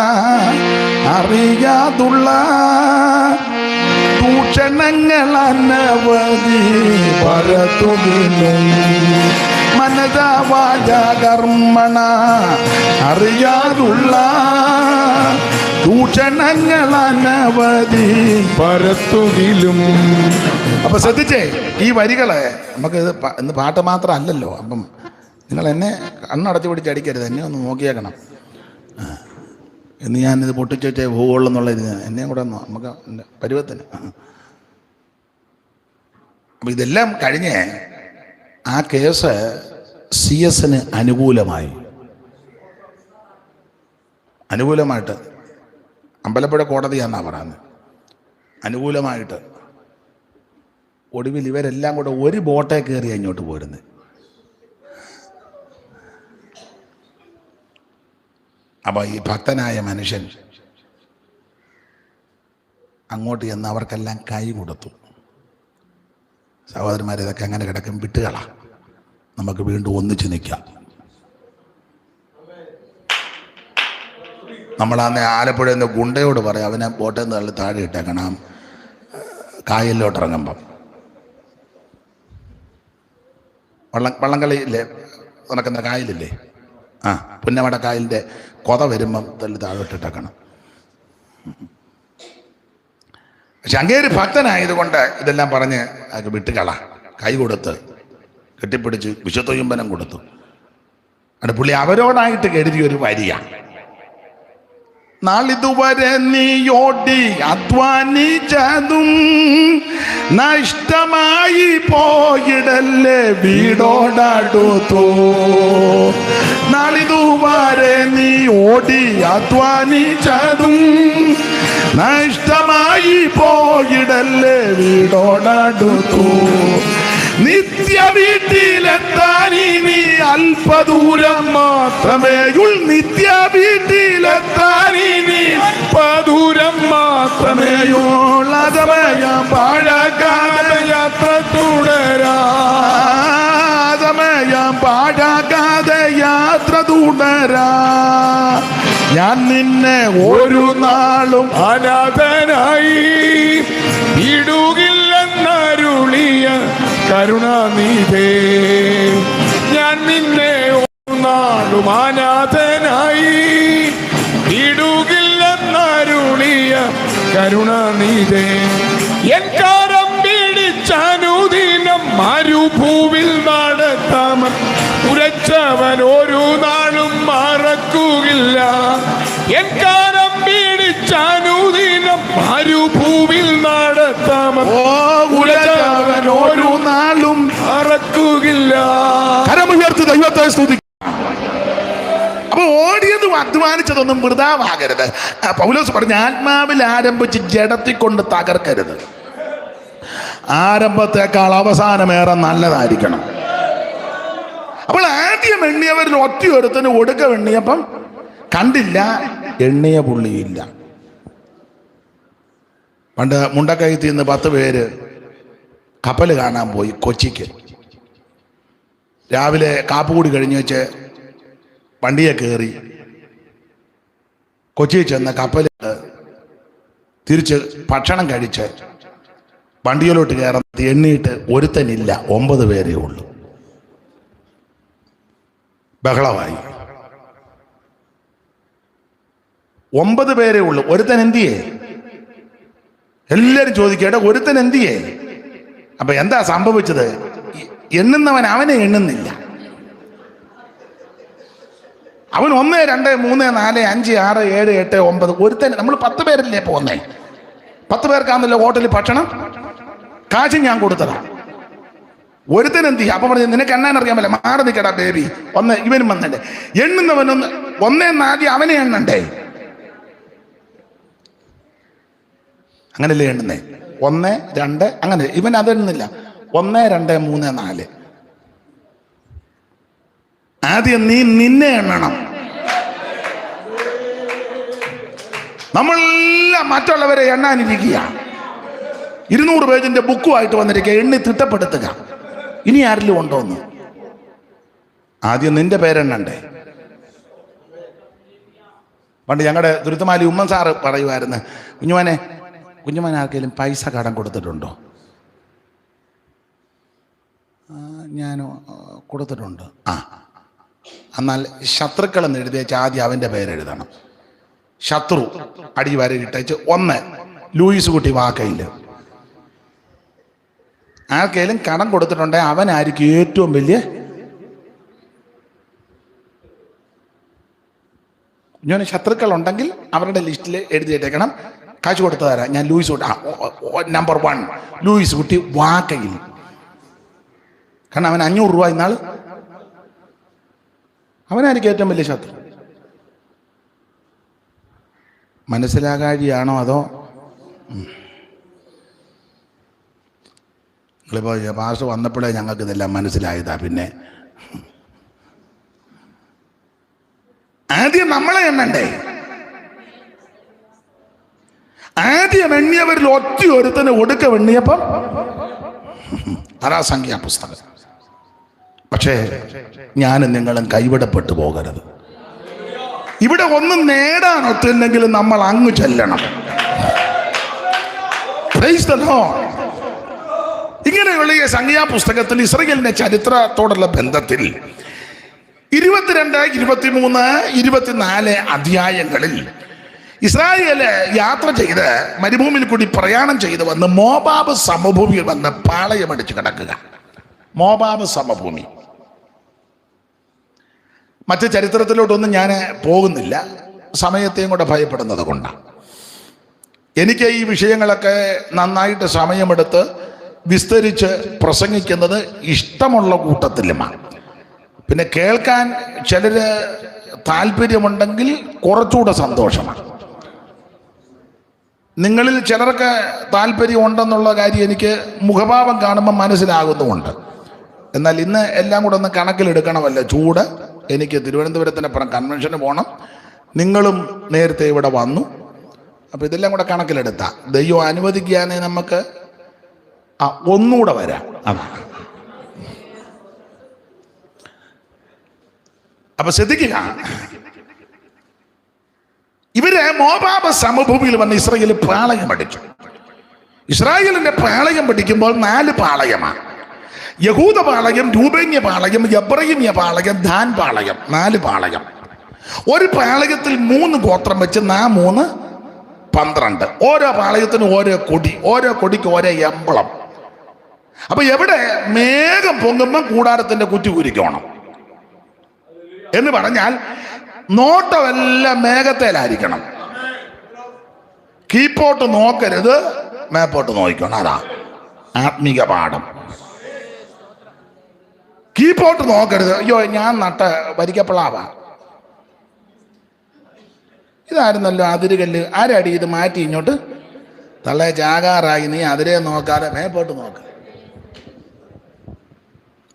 അറിയാതുള്ള ദൂഷണങ്ങൾ അനവധി പരത്തുന്നു. മനസാ വാച കർമ്മണ അറിയാതുള്ള ദൂഷണങ്ങൾ അനവധി പരത്തുകിലും. അപ്പൊ ശ്രദ്ധിച്ചേ, ഈ വരികളെ നമുക്ക് ഇന്ന് പാട്ട് മാത്രം അല്ലല്ലോ. അപ്പം നിങ്ങൾ എന്നെ കണ്ണടച്ച് പിടിച്ച് അടിക്കരുത്, എന്നെ ഒന്ന് നോക്കിയേക്കണം. എന്ന് ഞാനിത് പൊട്ടിച്ച് വെച്ചേ പോവുള്ളൂ എന്നുള്ള ഇത് എന്നെയും കൂടെ ഒന്ന് നമുക്ക് പരുവത്തിന്. അപ്പം ഇതെല്ലാം കഴിഞ്ഞ് ആ കേസ് CS-ന് അനുകൂലമായിട്ട് അമ്പലപ്പുഴ കോടതിയാണെന്നാണ് പറയുന്നത്. അനുകൂലമായിട്ട് ഒടുവിൽ ഇവരെല്ലാം കൂടെ ഒരു ബോട്ടേ കയറി അങ്ങോട്ട് പോരുന്നത്. അപ്പോൾ ഈ ഭക്തനായ മനുഷ്യൻ അങ്ങോട്ട് ചെന്ന് അവർക്കെല്ലാം കൈ കൊടുത്തു. സഹോദരന്മാരെ, ഇതൊക്കെ അങ്ങനെ കിടക്കും, വിട്ടുകളാ, നമുക്ക് വീണ്ടും ഒന്നിച്ച് നിൽക്കാം. നമ്മളന്ന് ആലപ്പുഴയിൽ നിന്ന് ഗുണ്ടയോട് പറയാം, അവനെ ബോട്ടിൽ നിന്ന് തള്ളി താഴെ ഇട്ടേക്കണം കായലിലോട്ട് ഇറങ്ങുമ്പം. വള്ളംകളിയില്ലേ നടക്കുന്ന കായലില്ലേ, പുന്നമട കായലിൻ്റെ കൊത വരുമ്പം തള്ളി താഴോട്ടിട്ടേക്കണം. പക്ഷെ അങ്ങേര് ഭക്തനായതുകൊണ്ട് ഇതെല്ലാം പറഞ്ഞ് അത് വിട്ടുകള, കൈ കൊടുത്ത് കെട്ടിപ്പിടിച്ച് വിശുദ്ധയുമ്പനം കൊടുത്തു. അത് പുള്ളി അവരോടായിട്ട് എഴുതിയൊരു വരിയാണ്. നാളിതുവരെ നീയോടി അധ്വാനിച്ചതും നഷ്ടമായി പോയിടല്ലേ വീടോടടുത്തു. നാളിതുവരെ നീ ഓടി അധ്വാനിച്ചതും നഷ്ടമായി പോയിടല്ലേ വീടോടടുത്തു. നിത്യ വീട്ടിലെത്താൻ ഇനി അല്പദൂരം മാത്രമേയുള്ളൂ. നിത്യ വീട്ടിലെത്താൻ ഇനി അല്പദൂരം മാത്രമേയുള്ളൂ. സമയം പാഴാക്കാതെ യാത്ര തുടരാം. സമയം പാഴാക്കാതെ തുടരാ. ഞാൻ നിന്നെ ഒരു നാളും അനാഥനായി ഇടുകില്ലെന്നരുളിയ കരുണാനിധേ. ഞാൻ നിന്നെ ഒരു നാളും അനാഥനായി ഇടുകില്ലെന്നരുളിയ കരുണാനിധേ. എൻ കാരം പിടിച്ചനുദിനം മരുഭൂവിൽ നടത്താമൻ ഉരച്ചവൻ ഒരു നാളും മറക്കുകയില്ല. എൻ കാരം പിടിച്ചനുദിനം മരുഭൂവിൽ നടത്താമൻ ഉരച്ചവൻ ഒരു നാളും മറക്കുകയില്ല. കരമുയർത്തി ദൈവത്തെ സ്തുതിക്കുക. അപ്പൊ ഓടിയതും അധ്വാനിച്ചതൊന്നും വൃഥാവാകരുത്. പൗലോസ് പറഞ്ഞ ആത്മാവിൽ ആരംഭിച്ച് ജഡത്തിൽ കൊണ്ട് തകർക്കരുത്. ആരംഭത്തെക്കാൾ അവസാനമേറെ നല്ലതായിരിക്കണം. അപ്പോൾ ആദ്യം എണ്ണിയവരിൽ ഒറ്റയൊരുത്തിന് ഒടുക്കം എണ്ണിയപ്പം കണ്ടില്ല, എണ്ണിയ പുള്ളിയില്ല. പണ്ട് മുണ്ടക്കയത്തിൽ നിന്ന് 10 പേര് കപ്പൽ കാണാൻ പോയി കൊച്ചിക്ക്. രാവിലെ കാപ്പുകൂടി കഴിഞ്ഞ് വെച്ച് വണ്ടിയെ കയറി കൊച്ചിയിൽ ചെന്ന് കപ്പൽ തിരിച്ച് ഭക്ഷണം കഴിച്ച് വണ്ടിയിലോട്ട് കയറാൻ എണ്ണിയിട്ട് ഒരുത്തനില്ല, 9 പേരേ ഉള്ളൂ. ബഹളമായി. 9 പേരേ ഉള്ളൂ, ഒരുത്തൻ എന്തിയേ? എല്ലാരും ചോദിക്കേണ്ട ഒരുത്തൻ എന്തിയേ? അപ്പൊ എന്താ സംഭവിച്ചത്? എണ്ണുന്നവൻ അവനെ എണ്ണുന്നില്ല. അവൻ 1, 2, 3, 4, 5, 6, 7, 8, 9 ഒരുത്തൻ. നമ്മൾ 10 പേരല്ലേ പോന്നേ? 10 പേർക്കാന്നല്ലോ ഹോട്ടലിൽ ഭക്ഷണം. കാശ് ഞാൻ കൊടുത്തതാ. ഒരുത്തൻ എന്ത് ചെയ്യും? അപ്പൊ പറഞ്ഞു നിനക്ക് എണ്ണാൻ അറിയാമല്ലേ, മാറി നിൽക്കടാ ബേബി. ഇവനും വന്നണ്ടേ. എണ്ണുന്നവനൊന്ന് 1, 4 അവനെ എണ്ണണ്ടേ? അങ്ങനല്ലേ എണ്ണുന്നേ? 1, 2 അങ്ങനെ. ഇവൻ അതെണ്ണുന്നില്ല. 1, 2, 3, 4. ആദ്യം നീ നിന്നെ എണ്ണണം. നമ്മളെല്ലാം മറ്റുള്ളവരെ എണ്ണാനിരിക്കുക. 200 പേജിന്റെ ബുക്കുമായിട്ട് വന്നിരിക്കുക, എണ്ണി തിട്ടപ്പെടുത്തുക. ഇനി ആരിലും ഉണ്ടോന്ന്? ആദ്യം നിന്റെ പേരെണ്ണണ്ടേ? പണ്ട് ഞങ്ങളുടെ ദുരിതമാലി ഉമ്മൻ സാറ് പറയുമായിരുന്നു, കുഞ്ഞുമാൻ ആർക്കെങ്കിലും പൈസ കടം കൊടുത്തിട്ടുണ്ടോ? ഞാൻ കൊടുത്തിട്ടുണ്ട്. എന്നാൽ ശത്രുക്കളെന്ന് എഴുതിയേച്ച് ആദ്യം അവൻ്റെ പേരെഴുതണം. ശത്രു അടി വരയിട്ടേച്ച് 1 ലൂയിസ് കുട്ടി വാക്കയിൽ. ആർക്കെങ്കിലും കടം കൊടുത്തിട്ടുണ്ടെങ്കിൽ അവനായിരിക്കും ഏറ്റവും വലിയ. കുഞ്ഞോന് ശത്രുക്കളുണ്ടെങ്കിൽ അവരുടെ ലിസ്റ്റിൽ എഴുതിയിട്ടേക്കണം, കാശ് കൊടുത്തു തരാം ഞാൻ ലൂയിസ് കുട്ടി. നമ്പർ 1 ലൂയിസ് കുട്ടി വാക്കയിൽ. കാരണം അവൻ 500 രൂപ ഇന്നാൾ. അവനായിരിക്കും ഏറ്റവും വലിയ ശത്രു. മനസ്സിലാകാഴിയാണോ അതോ നിങ്ങളിപ്പോൾ പാസ്റ്റർ വന്നപ്പോഴേ ഞങ്ങൾക്ക് ഇതെല്ലാം മനസ്സിലായതാ? പിന്നെ ആദ്യം നമ്മളെ എണ്ണണ്ടേ? ആദ്യം എണ്ണിയവരിൽ ഒറ്റയൊരുത്തന് ഒടുക്കം എണ്ണിയപ്പം അതാ സംഖ്യാപുസ്തകം. പക്ഷേ ഞാനും നിങ്ങളും കൈവിടപ്പെട്ടു പോകരുത്. ഇവിടെ ഒന്നും നേടാൻ ഒത്തില്ലെങ്കിലും നമ്മൾ അങ്ങ് ചെല്ലണം. Praise the Lord. ഇങ്ങനെയുള്ള ഈ സംഖ്യാപുസ്തകത്തിൽ ഇസ്രായേലിന്റെ ചരിത്രത്തോടുള്ള ബന്ധത്തിൽ 22, 23, 24 അധ്യായങ്ങളിൽ ഇസ്രായേല് യാത്ര ചെയ്ത് മരുഭൂമിയിൽ കൂടി പ്രയാണം ചെയ്ത് വന്ന് മോവാബ് സമഭൂമിയിൽ വന്ന് പാളയമടിച്ച് കിടക്കുക. മോവാബ് സമഭൂമി. മറ്റ് ചരിത്രത്തിലോട്ടൊന്നും ഞാൻ പോകുന്നില്ല, സമയത്തെയും കൂടെ ഭയപ്പെടുന്നത് കൊണ്ടാണ്. എനിക്ക് ഈ വിഷയങ്ങളൊക്കെ നന്നായിട്ട് സമയമെടുത്ത് വിസ്തരിച്ച് പ്രസംഗിക്കുന്നത് ഇഷ്ടമുള്ള കൂട്ടത്തിലുമാണ്. പിന്നെ കേൾക്കാൻ ചിലര് താല്പര്യമുണ്ടെങ്കിൽ കുറച്ചുകൂടെ സന്തോഷമാണ്. നിങ്ങളിൽ ചിലർക്ക് താല്പര്യമുണ്ടെന്നുള്ള കാര്യം എനിക്ക് മുഖഭാവം കാണുമ്പോൾ മനസ്സിലാകുന്നുമുണ്ട്. എന്നാൽ ഇന്ന് എല്ലാം കൂടെ ഒന്ന് കണക്കിലെടുക്കണമല്ലോ. ചൂട്, എനിക്ക് തിരുവനന്തപുരത്തിനപ്പുറം കൺവെൻഷന് പോകണം, നിങ്ങളും നേരത്തെ ഇവിടെ വന്നു. അപ്പോൾ ഇതെല്ലാം കൂടെ കണക്കിലെടുത്താൽ ദൈവം അനുവദിക്കാനേ നമുക്ക് ഒന്നുകൂടെ വരാം. അപ്പൊ ശ്രദ്ധിക്കുക, ഇവര് മോവാബ് സമഭൂമിയിൽ വന്ന് ഇസ്രായേൽ പാളയം പഠിച്ചു. ഇസ്രായേലിന്റെ പാളയം പഠിക്കുമ്പോൾ 4 പാളയമാണ്. യഹൂദ പാളയം, രൂബേന്യ പാളയം, എബ്രയീമ്യ പാളയം, ദാൻ പാളയം. 4 പാളയം. ഒരു പാളയത്തിൽ 3 ഗോത്രം വെച്ച് 3 12. ഓരോ പാളയത്തിനും ഓരോ കൊടി, ഓരോ കൊടിക്ക് ഓരോ എമ്പളം. അപ്പൊ എവിടെ മേഘം പൊങ്ങുമ്പോൾ കൂടാരത്തിന്റെ കുറ്റി കുരിക്കണം എന്ന് പറഞ്ഞാൽ നോട്ടമെല്ലാം മേഘത്തേലായിരിക്കണം. കീപ്പോട്ട് നോക്കരുത്, മേപ്പോട്ട് നോക്കണം. അതാ ആത്മീക പാഠം. കീപ്പോട്ട് നോക്കരുത്. അയ്യോ ഞാൻ നട്ട വരിക്കപ്പിളാവാ, ഇതായിരുന്നല്ലോ അതിരുകല്ല്, ആരടി ഇത് മാറ്റി ഇങ്ങോട്ട് തള്ളേ ചാകാറായി, നീ അതിരെ നോക്കാതെ മേപ്പോട്ട് നോക്ക്.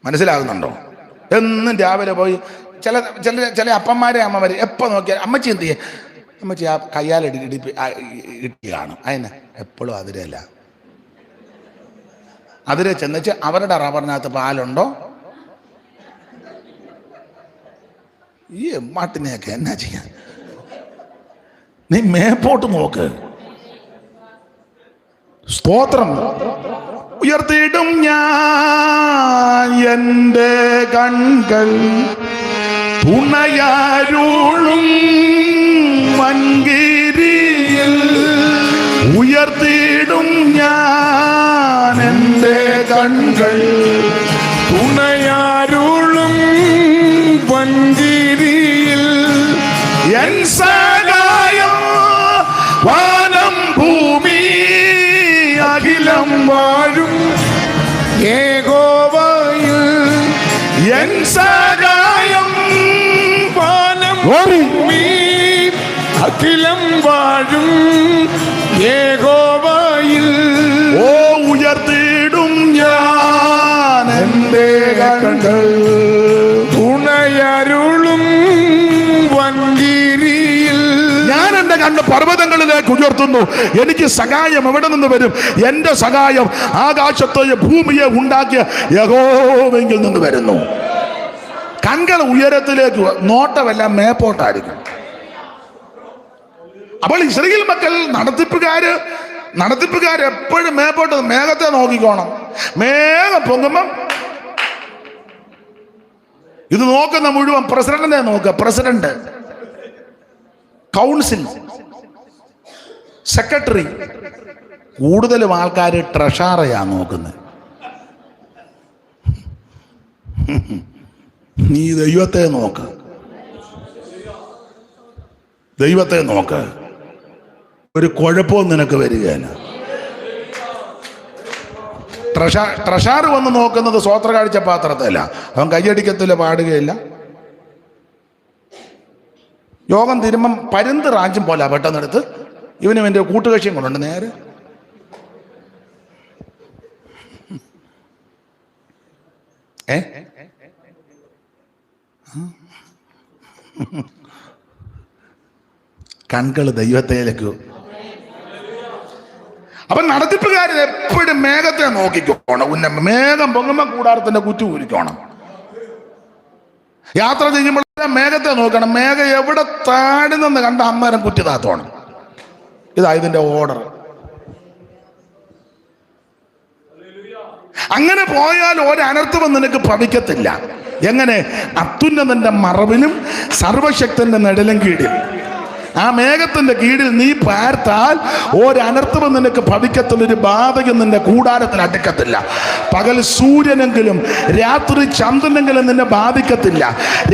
മനസ്സിലാകുന്നുണ്ടോ? എന്നും രാവിലെ പോയി ചില അപ്പന്മാരെ അമ്മമാര് എപ്പോൾ നോക്കിയാൽ അമ്മച്ചി എന്ത് ചെയ്യേ, അമ്മച്ചി ആ ഇട്ടി കാണും. അതിന് എപ്പോഴും അതിരല്ല. അതിരെ ചെന്നിച്ച് അവരുടെ റബ്ബറിനകത്ത് പാലുണ്ടോ, ഈ മാട്ടിനെയൊക്കെ എന്നാ ചെയ്യാൻ? നീ മേപ്പോട്ട് നോക്ക്. സ്തോത്രം. ഉയർത്തിയിടും ഞാൻ എൻ്റെ കൺകൾ തുണയാരുളും വൻകിരിയിൽ. ഉയർത്തിയിടും ഞാൻ എൻ്റെ കൺകൾ തുണയാരുളും വൻകിരിയിൽ. എൻ സഹായം വാനം ഭൂമി അഖിലം വാഴും യഹോവയിൽ. എൻ സഹായം വാനം ഭൂമി അഖിലം വാഴും യഹോവയിൽ. ഓ ഉയർത്തിയിടും ഞാൻ എൻ്റെ കൺകൾ തുണയരുളും വൻകിരിയിൽ. ഞാൻ എൻ്റെ കണ്ണ് പർവ്വതങ്ങളിലേക്ക് ഉയർത്തുന്നു. എനിക്ക് സഹായം എവിടെ നിന്ന് വരും? എൻ്റെ സഹായം ആകാശത്തെ ഭൂമിയെ ഉണ്ടാക്കിയ യഹോവയിൽ നിന്ന് വരുന്നു. കൺകൾ ഉയരത്തിലേക്ക്, നോട്ടമെല്ലാം മേപ്പോട്ടായിരിക്കും. അപ്പോൾ ഇസ്രായേൽ മക്കൾ നടത്തിപ്പുകാര് എപ്പോഴും മേപ്പോട്ട് മേഘത്തെ നോക്കിക്കോണം. മേഘം പൊങ്ങുമ്പം ഇത് നോക്കുന്ന മുഴുവൻ പ്രസിഡന്റിനെ നോക്കുക. പ്രസിഡന്റ്, കൗൺസിൽ, സെക്രട്ടറി, കൂടുതലും ആൾക്കാർ ട്രഷറയാ നോക്കുന്നത്. നീ ദൈവത്തെ നോക്ക്, ദൈവത്തെ നോക്ക്. ഒരു കുഴപ്പവും നിനക്ക് വരികയില്ല. ട്രഷാർ വന്ന് നോക്കുന്നത് സ്വോത്ര കാഴ്ച പാത്രത്തില്ല. അവൻ കൈയടിക്കത്തില്ല, പാടുകയില്ല. യോഗം തിരുമ്പം പരുന്ത് റാഞ്ചും പോലെ പെട്ടെന്നെടുത്ത് ഇവനും എൻ്റെ കൂട്ടുകക്ഷിയും കൊണ്ടുണ്ട് നേരെ. കൺകൾ ദൈവത്തേലേക്ക്. അപ്പൊ നടത്തിപ്പുകാരൻ എപ്പോഴും മേഘത്തെ നോക്കിക്കോണം. മേഘം പൊങ്ങുമ്പോ കൂടാരത്തിന്റെ കുറ്റി ഊരിക്കോണം. യാത്ര ചെയ്യുമ്പോൾ മേഘത്തെ നോക്കണം. മേഘം എവിടെ താടുന്നെന്ന് കണ്ട അന്നേരം കുറ്റി താത്തോണം. ഇതാ ഇതിന്റെ ഓർഡർ. അങ്ങനെ പോയാൽ ഒരനർത്ഥവും നിനക്ക് ഭവിക്കത്തില്ല. എങ്ങനെ? അത്യുന്നതന്റെ മറവിലും സർവശക്തന്റെ നിഴലും കീഴിൽ. ആ മേഘത്തിന്റെ കീഴിൽ നീ പാർത്താൽ ഒരനർത്ഥവും നിനക്ക് ഭവിക്കത്തില്ല. ഒരു ബാധകം നിന്റെ കൂടാരത്തിൽ അടുക്കത്തില്ല. പകൽ സൂര്യനെങ്കിലും രാത്രി ചന്ദ്രനെങ്കിലും നിന്നെ ബാധിക്കത്തില്ല.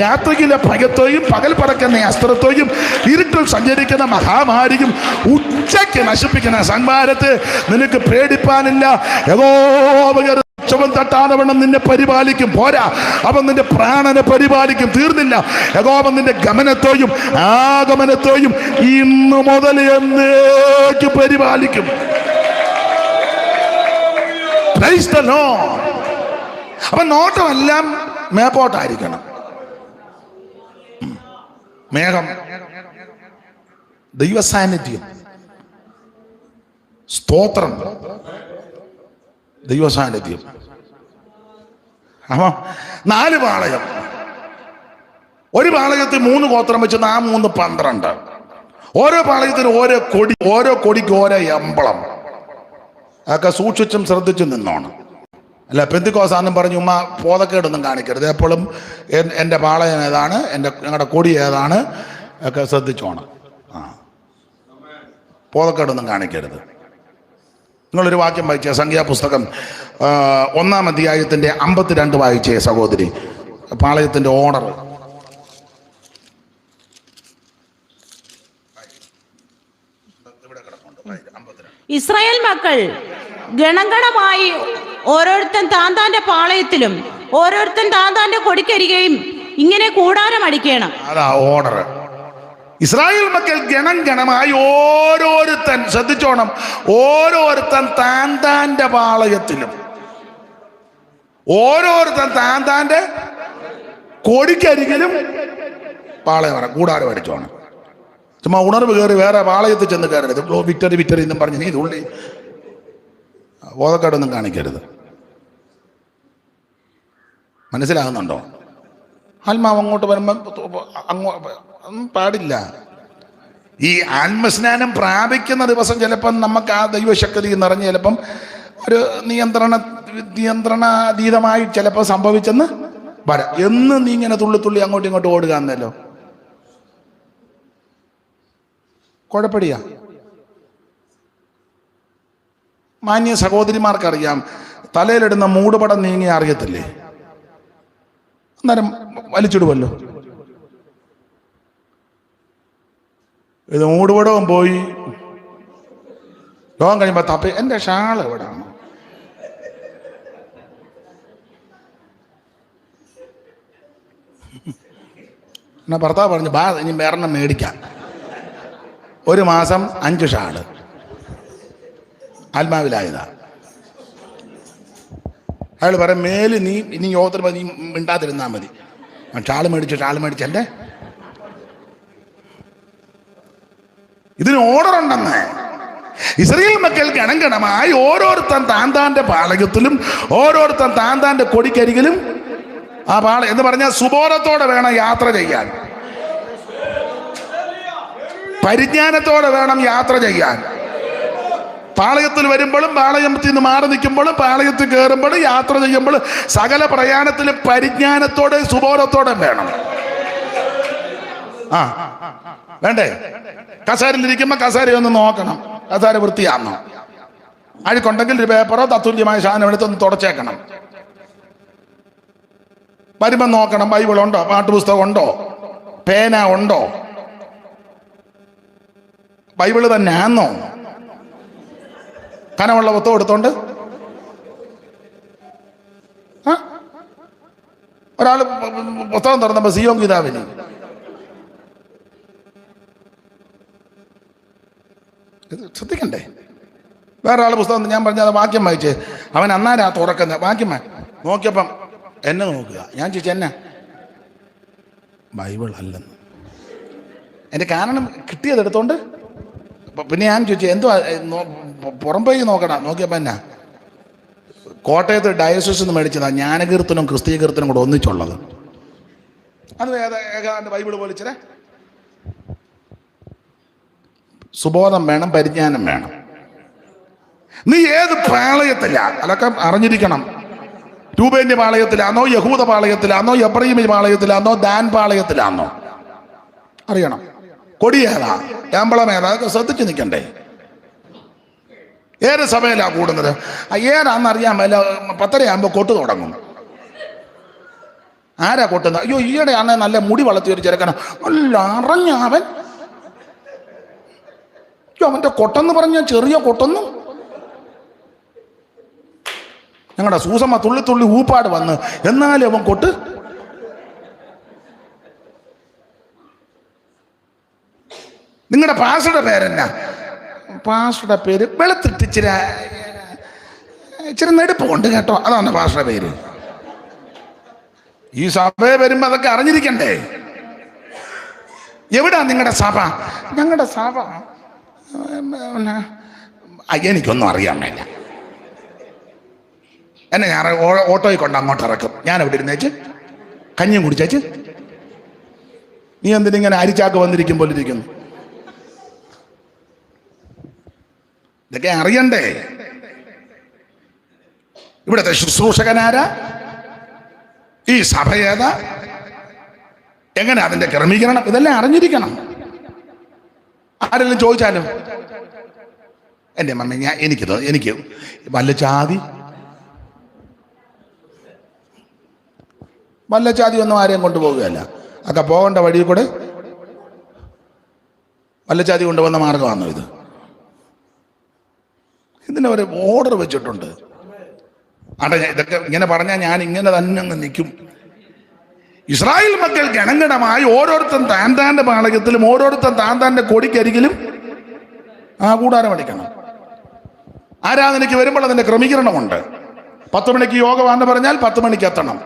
രാത്രിയിലെ ഭയത്തെയും പകൽ പറക്കുന്ന അസ്ത്രത്തെയും ഇരുട്ടിൽ സഞ്ചരിക്കുന്ന മഹാമാരിയും ഉച്ചയ്ക്ക് നശിപ്പിക്കുന്ന സംഹാരത്തെ നിനക്ക് പേടിപ്പാനില്ല. യഹോവ തട്ടാതെ വണ്ണം നിന്നെ പരിപാലിക്കും. പോരാ, അവൻ നിന്റെ പ്രാണനെ പരിപാലിക്കും. തീർന്നില്ല. യഹോവ നിന്റെ ഗമനത്തെയും ആഗമനത്തെയും ഇന്നു മുതൽ എന്നേക്കും പരിപാലിക്കും. അപ്പൊ നോട്ടമെല്ലാം മേപ്പോട്ടായിരിക്കണം. മേഘം ദൈവസാന്നിധ്യം, സ്തോത്രം, ദൈവസാന്നിധ്യം. അപ്പൊ 4 പാളയം. ഒരു പാളയത്തിൽ 3 ഗോത്രം വെച്ച് ആ 3 12. ഓരോ പാളയത്തിന് ഓരോ കൊടിക്ക് ഓരോ എമ്പളം. അതൊക്കെ സൂക്ഷിച്ചും ശ്രദ്ധിച്ചും നിന്നോണം. അല്ല പെന്തിക്കോസാന്നും പറഞ്ഞ് ഉമ്മ പോതക്കേടൊന്നും കാണിക്കരുത്. എപ്പോഴും എൻ്റെ പാളയം ഏതാണ്, ഞങ്ങളുടെ കൊടി ഏതാണ് ഒക്കെ ശ്രദ്ധിച്ചോണം. പോതക്കേടൊന്നും കാണിക്കരുത്. നിങ്ങളൊരു വാക്യം വായിച്ചേ, സംഖ്യാപുസ്തകം 1-ാം അധ്യായത്തിൻ്റെ 52 വായിച്ചേ സഹോദരി. പാളയത്തിൻ്റെ ഓർഡർ. ഇസ്രായേൽ മക്കൾ ഗണഗണമായി ഓരോരുത്തൻ താന്താന്റെ പാളയത്തിലും ഓരോരുത്തൻ താന്താന്റെ കൊടിക്കരികയും ഇങ്ങനെ കൂടാരം അടിക്കണം. അതാ ഓർഡർ. ഇസ്രായേൽ മക്കൾ ഗണമായി ഓരോരുത്തൻ, ശ്രദ്ധിച്ചോണം, ഓരോരുത്തൻ താന്താന്റെ പാളയത്തിലും ഓരോരുത്തൻ താന്താന്റെ കൊടിക്കരികിലും പാളയം കൂടാരം അടിച്ചോണം. ചുമ്മാ ഉണർവ് കയറി വേറെ പാളയത്തിൽ ചെന്ന് കയറരുത്. വിക്ടറി എന്നും പറഞ്ഞ് നീ ഇതുള്ളി ബോധക്കേടൊന്നും കാണിക്കരുത്. മനസ്സിലാകുന്നുണ്ടോ? ആത്മാവ് അങ്ങോട്ട് വരുമ്പം പാടില്ല. ഈ ആത്മസ്നാനം പ്രാപിക്കുന്ന ദിവസം ചിലപ്പം നമുക്ക് ആ ദൈവശക്തി നിറഞ്ഞ് ചിലപ്പം ഒരു നിയന്ത്രണാതീതമായി ചിലപ്പോൾ സംഭവിച്ചെന്ന് വരാം. എന്ന് നീ ഇങ്ങനെ തുള്ളി അങ്ങോട്ടും ഇങ്ങോട്ടും ഓടുക എന്നല്ലോ കുഴപ്പടിയാ. മാന്യ സഹോദരിമാർക്കറിയാം, തലയിലിടുന്ന മൂടുപടം നീങ്ങി അറിയത്തില്ലേ, അന്നേരം വലിച്ചിടുവല്ലോ. ഇത് മൂടുപടവും പോയി ലോകം കഴിയുമ്പോ തപ്പി എൻ്റെ ഷാൾ എവിടാണ്. എന്നാ ഭർത്താവ് പറഞ്ഞു, ബാ ഇനി വേറെണ്ണം മേടിക്കാം. 1 മാസം 5 ഷാള്. ആത്മാവിലായതാ. അയാൾ പറയും, മേല് നീ യോഗത്തിന് നീ മിണ്ടാതിരുന്നാൽ മതി. ഷാള് മേടിച്ചല്ലേ. ഇതിന് ഓർഡർ ഉണ്ടെന്ന്. ഇസ്രായേൽ മക്കൾ ഗണമായി ഓരോരുത്തൻ താന്താന്റെ പാളയത്തിലും ഓരോരുത്തൻ താന്താന്റെ കൊടിക്കരികിലും ആ എന്ന് പറഞ്ഞാൽ സുബോധത്തോടെ വേണം യാത്ര ചെയ്യാൻ, പരിജ്ഞാനത്തോടെ വേണം യാത്ര ചെയ്യാൻ. പാളയത്തിൽ വരുമ്പോഴും പാളയത്തിൽ നിന്ന് മാറി നിൽക്കുമ്പോഴും പാളയത്തിൽ കയറുമ്പോഴും യാത്ര ചെയ്യുമ്പോഴും സകല പ്രയാണത്തിലും പരിജ്ഞാനത്തോടെ സുബോധത്തോടെ വേണം. വേണ്ടേ? കസേരയിലിരിക്കുമ്പോൾ കസേരയൊന്ന് നോക്കണം, കസേര വൃത്തിയാണോ, അഴുക്കുണ്ടെങ്കിൽ ഒരു പേപ്പറോ തത്തുല്യമായ സാധനം എടുത്തൊന്ന് തുടച്ചേക്കണം. വരുമ്പം നോക്കണം, ബൈബിളുണ്ടോ, പാട്ടുപുസ്തകം ഉണ്ടോ, പേന ഉണ്ടോ, ബൈബിള് തന്നെ ആന്നോ, കനമുള്ള പുസ്തകം എടുത്തോണ്ട്. ഒരാൾ പുസ്തകം തുറന്നപ്പോ സിയോൻ കിതാബിന് ശ്രദ്ധിക്കണ്ടേ? വേറെ ആൾ പുസ്തകം ഞാൻ പറഞ്ഞ വാക്യം വായിച്ചേ, അവൻ അന്നാരാ തുറക്കുന്ന വാക്യം നോക്കിയപ്പം എന്നെ നോക്കുക. ഞാൻ ചോദിച്ചു, എന്നാ? ബൈബിൾ അല്ലെന്ന്. എൻ്റെ കാരണം കിട്ടിയത് എടുത്തോണ്ട്. പിന്നെ ഞാൻ ചോദിച്ചു, എന്തുവാ പുറംപോയി നോക്കണം. നോക്കിയപ്പോൾ എന്നാ, കോട്ടയത്ത് ഡയസിസ് നിന്ന് മേടിച്ചതാ ജ്ഞാനകീർത്തനും ക്രിസ്തീയ കീർത്തനും കൂടെ ഒന്നിച്ചുള്ളത്. അത് ഏതാണ്ട് ബൈബിൾ പോലിച്ചേ. സുബോധം വേണം, പരിജ്ഞാനം വേണം. നീ ഏത് പാളയത്തിലാ അതൊക്കെ അറിഞ്ഞിരിക്കണം. രൂപേന്റെ പാളയത്തിലാണോ, യഹൂദ പാളയത്തിലാണോ, എബ്രഹീമി പാളയത്തിലാണോ, ദാൻ പാളയത്തിലാണോ അറിയണം. കൊടിയേതാ, ഏമ്പളം ഏതാ, അതൊക്കെ ശ്രദ്ധിച്ച് നിൽക്കണ്ടേ. ഏത് സഭയിലാ കൂടുന്നത്, ഏതാണെന്നറിയാൻ വല്ല 10:30 കൊട്ട് തുടങ്ങും. ആരാ കൊട്ടുന്നത്? അയ്യോ, ഈയിടെയാണ് നല്ല മുടി വളർത്തിയൊരു ചെറുക്കന, നല്ല അറിഞ്ഞവൻ. അവന്റെ കൊട്ടെന്ന് പറഞ്ഞ ചെറിയ കൊട്ടൊന്നും. ഞങ്ങളുടെ സൂസമ്മ തുള്ളി ഊപ്പാട് വന്ന്, എന്നാലും അവൻ കൊട്ട്. നിങ്ങളുടെ പാസ്റ്ററുടെ പേരെന്നാ? പാസ്റ്ററുടെ പേര് വെളുത്തിട്ട് ഇച്ചിരി നെടുപ്പ് കൊണ്ട് കേട്ടോ, അതാണ് പാസ്റ്ററുടെ പേര്. ഈ സഭയെ വരുമ്പോ അതൊക്കെ അറിഞ്ഞിരിക്കണ്ടേ. എവിടാ നിങ്ങളുടെ സഭ? ഞങ്ങളുടെ സഭ എനിക്കൊന്നും അറിയാൻ മേല. എന്നെ ഞാൻ ഓട്ടോയിൽ കൊണ്ട് അങ്ങോട്ട് ഇറക്കും. ഞാൻ എവിടെ ഇരുന്നേച്ച് കഞ്ഞിയും കുടിച്ചേച്ച് നീ എന്തിനിങ്ങനെ അരിച്ചാക്ക് വന്നിരിക്കും പോലെ ഇരിക്കുന്നു? ഇതൊക്കെ അറിയണ്ടേ? ഇവിടുത്തെ ശുശ്രൂഷകനാരാ? ഈ സഭ ഏതാ? എങ്ങനെ അതിന്റെ ക്രമീകരണം? ഇതെല്ലാം അറിഞ്ഞിരിക്കണം. ആരെങ്കിലും ചോദിച്ചാലും എൻ്റെ മമ്മി എനിക്ക് വല്ല ജാതി ഒന്നും ആരെയും കൊണ്ടുപോകുകയല്ല. ഒക്കെ പോകേണ്ട വഴിയിൽ കൂടെ വല്ല ജാതി കൊണ്ടുവന്ന മാർഗമാണോ ഇത്? ഇതിന് ഒരു ഓർഡർ വെച്ചിട്ടുണ്ട്. ഇതൊക്കെ ഇങ്ങനെ പറഞ്ഞാൽ ഞാൻ ഇങ്ങനെ തന്നെ അങ്ങ് നിൽക്കും. ഇസ്രായേൽ മക്കൾ ഗണഗണമായി ഓരോരുത്തൻ താൻ്റെ പാളയത്തിലും ഓരോരുത്തൻ താൻ്റെ കൊടിക്കരികിലും കൂടാരം അടിക്കണം. ആരാധനയ്ക്ക് വരുമ്പോൾ അതിന്റെ ക്രമീകരണമുണ്ട്. 10 മണിക്ക് യോഗമാണെന്ന് പറഞ്ഞാൽ 10 മണിക്ക് എത്തണം.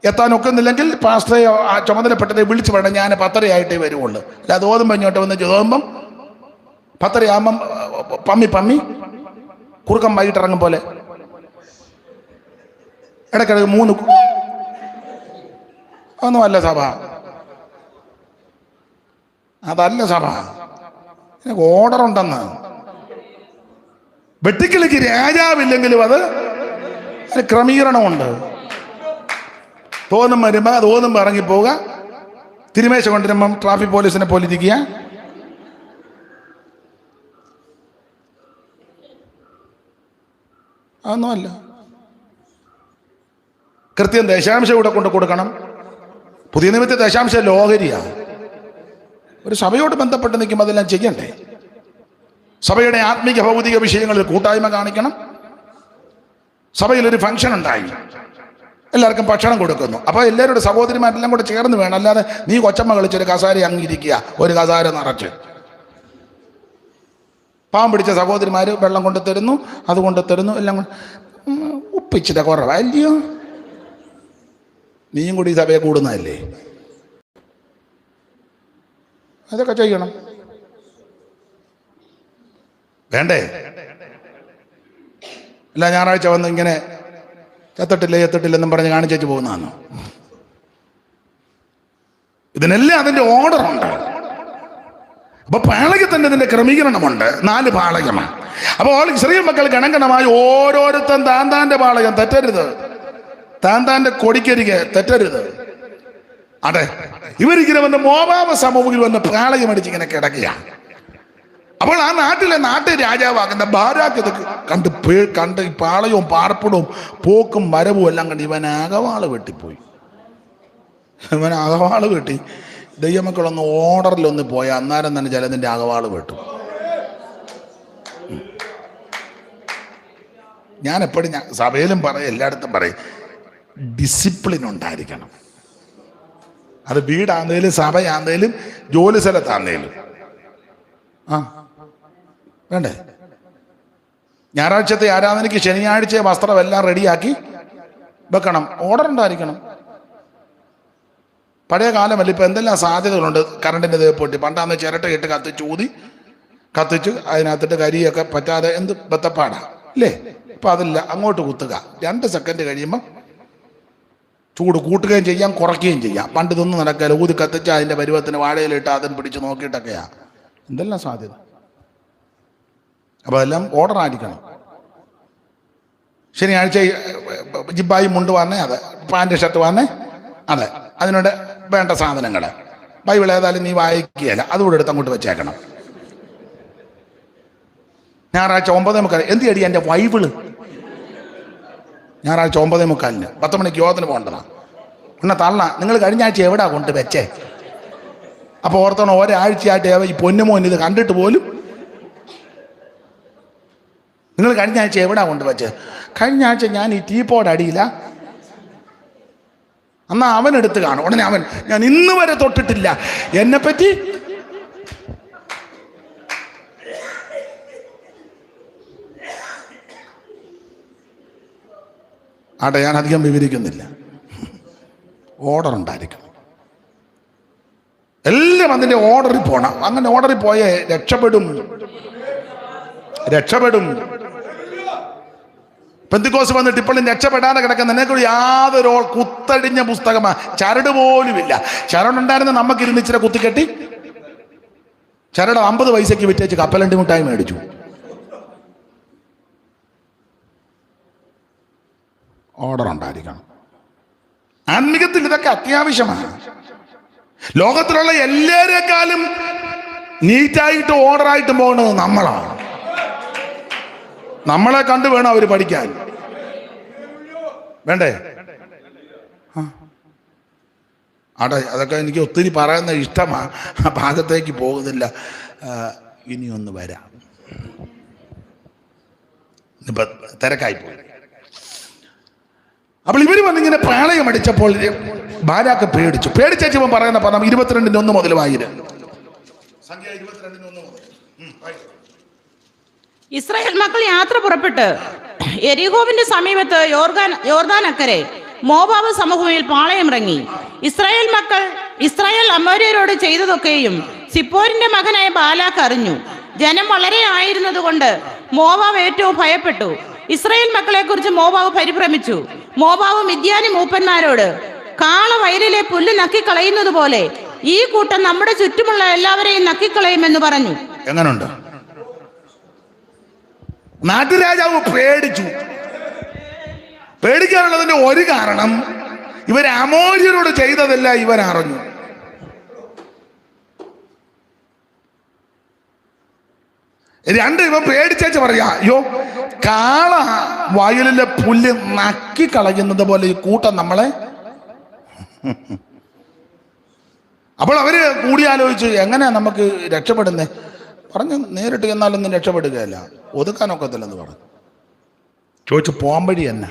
എത്താൻ ഒക്കുന്നില്ലെങ്കിൽ പാസ്റ്ററെ ചുമതലപ്പെട്ടതെ വിളിച്ചു വേണം, ഞാൻ 10:30 വരുവുള്ളൂ. അല്ലാതെ ഓതുമ്പോൾ ഇങ്ങോട്ട് വന്ന് ചോദുമ്പം 10:30 പമ്മി കുറുക്കം വൈകിട്ട് ഇറങ്ങും പോലെ ഇടയ്ക്കിടയ്ക്ക് 3 ഒന്നുമല്ല സഭ. അതല്ല സഭ. എനിക്ക് ഓർഡർ ഉണ്ടെന്ന്. വെട്ടിക്കിളിക്ക് രാജാവില്ലെങ്കിലും അത് ക്രമീകരണമുണ്ട്. തോന്നും വരുമ്പോൾ അത് തോന്നുമ്പോൾ ഇറങ്ങിപ്പോവുക, തിരുമേശ കൊണ്ടുവരുമ്പം ട്രാഫിക് പോലീസിനെ പോലെ ഇരിക്കുക. അതൊന്നുമല്ല. കൃത്യം ദശാംശം ഇവിടെ കൊണ്ട് കൊടുക്കണം. പുതിയ നിയമത്തെ ദശാംശം ലോഹരിയാണ്. ഒരു സഭയോട് ബന്ധപ്പെട്ട് നിൽക്കുമ്പോൾ അതെല്ലാം ചെയ്യണ്ടേ? സഭയുടെ ആത്മീക ഭൗതിക വിഷയങ്ങളിൽ കൂട്ടായ്മ കാണിക്കണം. സഭയിലൊരു ഫംഗ്ഷൻ ഉണ്ടായി, എല്ലാവർക്കും ഭക്ഷണം കൊടുക്കുന്നു. അപ്പോൾ എല്ലാവരുടെ സഹോദരിമാരെല്ലാം കൂടെ ചേർന്ന് വേണം. അല്ലാതെ നീ കൊച്ചമ്മ കളിച്ചൊരു കസാര അങ്ങിരിക്കുക, ഒരു കസാര നിറച്ച്. പാവം പിടിച്ച സഹോദരിമാർ വെള്ളം കൊണ്ടു തരുന്നു, അത് കൊണ്ടു തരുന്നു, എല്ലാം കൊണ്ട് ഉപ്പിച്ചിട്ട് കുറവല്ലയോ? നീയും കൂടി ഈ സഭയെ കൂടുന്നതല്ലേ? അതൊക്കെ ചെയ്യണം. വേണ്ടേ? അല്ല ഞായറാഴ്ച വന്ന് ഇങ്ങനെ എത്തട്ടില്ലെന്നും പറഞ്ഞ് കാണിച്ചു പോകുന്നതാണ്. ഇതിനെല്ലാം അതിന്റെ ഓർഡറുണ്ട്. അപ്പൊ പാളയത്തിന്റെ ഇതിന്റെ ക്രമീകരണമുണ്ട്. 4 പാളയമാണ്. അപ്പോൾ ഇസ്രായേൽ മക്കൾ ഗണഗണമായി ഓരോരുത്തൻ താൻ്റെ പാളയം തെറ്റരുത്, താൻ്റെ കൊടിക്കരികെ തെറ്റരുത്. അതെ, ഇവരിങ്ങനെ വന്ന് മോവാബ് സമൂഹത്തിൽ വന്ന് പാളയം അടിച്ച് ഇങ്ങനെ കിടക്കുകയാണ്. അപ്പോൾ ആ നാട്ടു രാജാവാകുന്ന ബാരാക്ക് ഇത് കണ്ട് ഈ പാളയവും പാർപ്പിടവും പോക്കും വരവും എല്ലാം കണ്ട് ഇവൻ അകവാള് വെട്ടിപ്പോയി. ഇവൻ അകവാള് വെട്ടി. ദൈവമക്കളൊന്ന് ഓർഡറിലൊന്ന് പോയാൽ അന്നേരം തന്നെ ചിലതിൻ്റെ അകവാള് വെട്ടും. ഞാൻ എപ്പോഴും സഭയിലും പറയും, എല്ലായിടത്തും പറയും, ഡിസിപ്ലിൻ ഉണ്ടായിരിക്കണം. അത് വീടാന്നേലും സഭയാന്നേലും ജോലി സ്ഥലത്താന്നേലും വേണ്ടേ? ഞായറാഴ്ചത്തെ ആരാധനയ്ക്ക് ശനിയാഴ്ച വസ്ത്രമെല്ലാം റെഡിയാക്കി വെക്കണം. ഓർഡർ ഉണ്ടായിരിക്കണം. പഴയ കാലമല്ല, ഇപ്പം എന്തെല്ലാം സാധ്യതകളുണ്ട്. കറണ്ടിൻ്റെ പൊട്ടി പണ്ടാന്ന് ചിരട്ടയിട്ട് കത്തിച്ച് അതിനകത്തിട്ട് കരിയൊക്കെ പറ്റാതെ എന്ത് ബത്തപ്പാടാ അല്ലേ? ഇപ്പം അതില്ല. അങ്ങോട്ട് കുത്തുക, 2 സെക്കൻഡ് കഴിയുമ്പോൾ ചൂട് കൂട്ടുകയും ചെയ്യാം, കുറയ്ക്കുകയും ചെയ്യാം. പണ്ട് ഇതൊന്നും നടക്കില്ല. ഊതി കത്തിച്ച് അതിൻ്റെ പരുവത്തിന് വാഴയിലിട്ട് അതും പിടിച്ച് നോക്കിയിട്ടൊക്കെയാണ്. എന്തെല്ലാം സാധ്യത. അപ്പോൾ അതെല്ലാം ഓർഡർ ആയിരിക്കണം. ശനിയാഴ്ച ജിബായി മുണ്ട് വന്നേ, അതെ, പാൻറ് ഷർട്ട് വന്നേ, അതെ, അതിനോട് വേണ്ട സാധനങ്ങൾ. ബൈബിൾ ഏതായാലും നീ വായിക്കുകയല്ല, അതുകൂടെ എടുത്ത് അങ്ങോട്ട് വെച്ചേക്കണം. ഞായറാഴ്ച 9:45 എന്ത് അടി എൻ്റെ ബൈബിള്? ഞായറാഴ്ച 9:45 10 മണിക്ക് യോഗത്തിന് പോകേണ്ടതാണ്. പിന്നെ തള്ള നിങ്ങൾ കഴിഞ്ഞ ആഴ്ച എവിടാ കൊണ്ട് വെച്ചേ? അപ്പോൾ ഓർത്തോണം, ഒരാഴ്ചയായിട്ട് ഈ പൊന്നുമോൻ ഇത് കണ്ടിട്ട് പോലും നിങ്ങൾ കഴിഞ്ഞ ആഴ്ച എവിടാ കൊണ്ടുവച്ചത്? കഴിഞ്ഞ ആഴ്ച ഞാൻ ഈ ടീപ്പോഡ് അടിയില്ല. എന്നാ അവൻ എടുത്ത് കാണും. ഉടനെ അവൻ, ഞാൻ ഇന്ന് വരെ തൊട്ടിട്ടില്ല, എന്നെപ്പറ്റി ആട്ടെ, ഞാൻ അധികം വിവരിക്കുന്നില്ല. ഓർഡർ ഉണ്ടായിരിക്കണം. എല്ലാം അതിൻ്റെ ഓർഡറിൽ പോണം. അങ്ങനെ ഓർഡറിൽ പോയേ രക്ഷപ്പെടും. പെന്തിക്കോസ് വന്നിട്ട് ഇപ്പോഴും രക്ഷപ്പെടാതെ കിടക്കുന്ന നിനക്കൊരു യാതൊരു കുത്തടിഞ്ഞ പുസ്തകമാ, ചരട് പോലുമില്ല. ചരടുണ്ടായിരുന്ന നമുക്കിരുന്ന് ഇച്ചിരി കുത്തിക്കെട്ടി ചരട് 50 പൈസയ്ക്ക് വിറ്റേച്ച് കപ്പലണ്ടി മുട്ടായി മേടിച്ചു. ഓർഡർ ഉണ്ടായിരിക്കണം. ആത്മീകത്തിൽ ഇതൊക്കെ അത്യാവശ്യമാണ്. ലോകത്തിലുള്ള എല്ലാവരെക്കാളും നീറ്റായിട്ട് ഓർഡറായിട്ടും പോകുന്നത് നമ്മളാണ്. നമ്മളെ കണ്ടു വേണം അവർ പഠിക്കാൻ. വേണ്ടേ? ആട്ടെ, അതൊക്കെ എനിക്ക് ഒത്തിരി പറയുന്ന ഇഷ്ടമാണ്. ആ ഭാഗത്തേക്ക് പോകുന്നില്ല. ഇനിയൊന്ന് വരാം. ഇപ്പൊ തിരക്കായിപ്പോയി. അപ്പോൾ ഇവർ വന്നിങ്ങനെ പ്രളയം അടിച്ചപ്പോൾ ബാരാക്ക് പേടിച്ചു. പേടിച്ചേച്ചവൻ പറയുന്ന പദം 22:1 മുതൽ വായിര്. സംഖ്യ 22:1 മുതൽ. ഇസ്രായേൽ മക്കൾ യാത്ര പുറപ്പെട്ട് എരിഹോവിന്റെ സമീപത്ത് യോർദാൻ അക്കരെ മോവാബ് സമഭൂമിയിൽ പാളയമിറങ്ങി. ഇസ്രായേൽ അമോര്യരോട് ചെയ്തതൊക്കെയും സിപ്പോരിന്റെ മകനായ ബാലാക്ക് അറിഞ്ഞു. ജനം വളരെ ആയിരുന്നതുകൊണ്ട് മോവാബ് ഏറ്റവും ഭയപ്പെട്ടു. ഇസ്രായേൽ മക്കളെ കുറിച്ച് മോവാബ് പരിഭ്രമിച്ചു. മോവാബ് മിദ്യാനി മൂപ്പന്മാരോട്, കാള വയലിലെ പുല്ല് നക്കിക്കളയുന്നത് പോലെ ഈ കൂട്ടം നമ്മുടെ ചുറ്റുമുള്ള എല്ലാവരെയും നക്കിക്കളയുമെന്ന് പറഞ്ഞു. എങ്ങനുണ്ട്? നാട്ടുരാജാവ് പേടിച്ചു. പേടിക്കാനുള്ളതിന്റെ ഒരു കാരണം ഇവർ അമോര്യരോട് ചെയ്തതല്ല ഇവൻ അറിഞ്ഞു. രണ്ട്, ഇവൻ പേടിച്ചേച്ച് പറയാ, അയ്യോ കാള വയലിലെ പുല്ല് നക്കി കളയുന്നത് പോലെ ഈ കൂട്ടം നമ്മളെ. അപ്പോൾ അവര് കൂടിയാലോചിച്ച് എങ്ങനെയാ നമുക്ക് രക്ഷപ്പെടുന്നേ? പറഞ്ഞു, നേരിട്ട് ചെന്നാലൊന്നും രക്ഷപ്പെടുകയല്ല, ഒതുക്കാനൊക്കത്തില്ലെന്ന് പറഞ്ഞു. ചോദിച്ചു, പോംവഴി എന്നാ?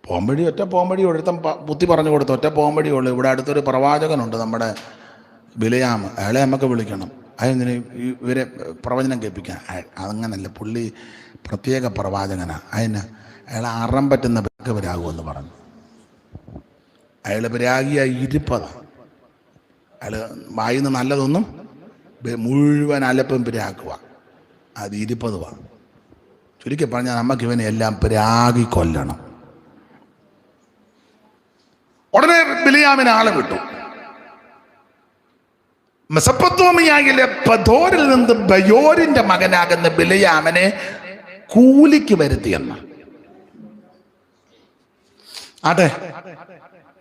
പോംവഴി, ഒറ്റ പോംവഴി ഒരുത്തം ബുദ്ധി പറഞ്ഞു കൊടുത്തു. ഒറ്റ പോംവഴിയുള്ളൂ. ഇവിടെ അടുത്തൊരു പ്രവാചകനുണ്ട്, നമ്മുടെ ബിലയാം. അയാളെ നമുക്ക് വിളിക്കണം. അതെങ്ങനെ ഇവരെ പ്രവചനം കേൾപ്പിക്കാൻ? അതങ്ങനല്ല, പുള്ളി പ്രത്യേക പ്രവാചകനാ. അതിന് അയാൾ അറം പറ്റുന്ന ബലരാകുമെന്ന് പറഞ്ഞു. അയാൾ രാഗിയായി ഇരുപ്പതാണ്. അയാൾ വായിന്ന് നല്ലതൊന്നും മുഴുവൻ അലപ്പും പിരാക്കുക. അത് 20 ചുരുക്കി പറഞ്ഞാൽ നമുക്ക് ഇവനെ എല്ലാം പിരാഗി കൊല്ലണം. ഉടനെ ബിലിയാമിനെ ആളെ വിട്ടു. മെസൊപ്പൊത്താമിയയിലെ പദോരിൽ നിന്ന് ബയോരിന്റെ മകനാകുന്ന ബിലിയാമിനെ കൂലിക്ക് വരുത്തിയെന്ന്. അതെ,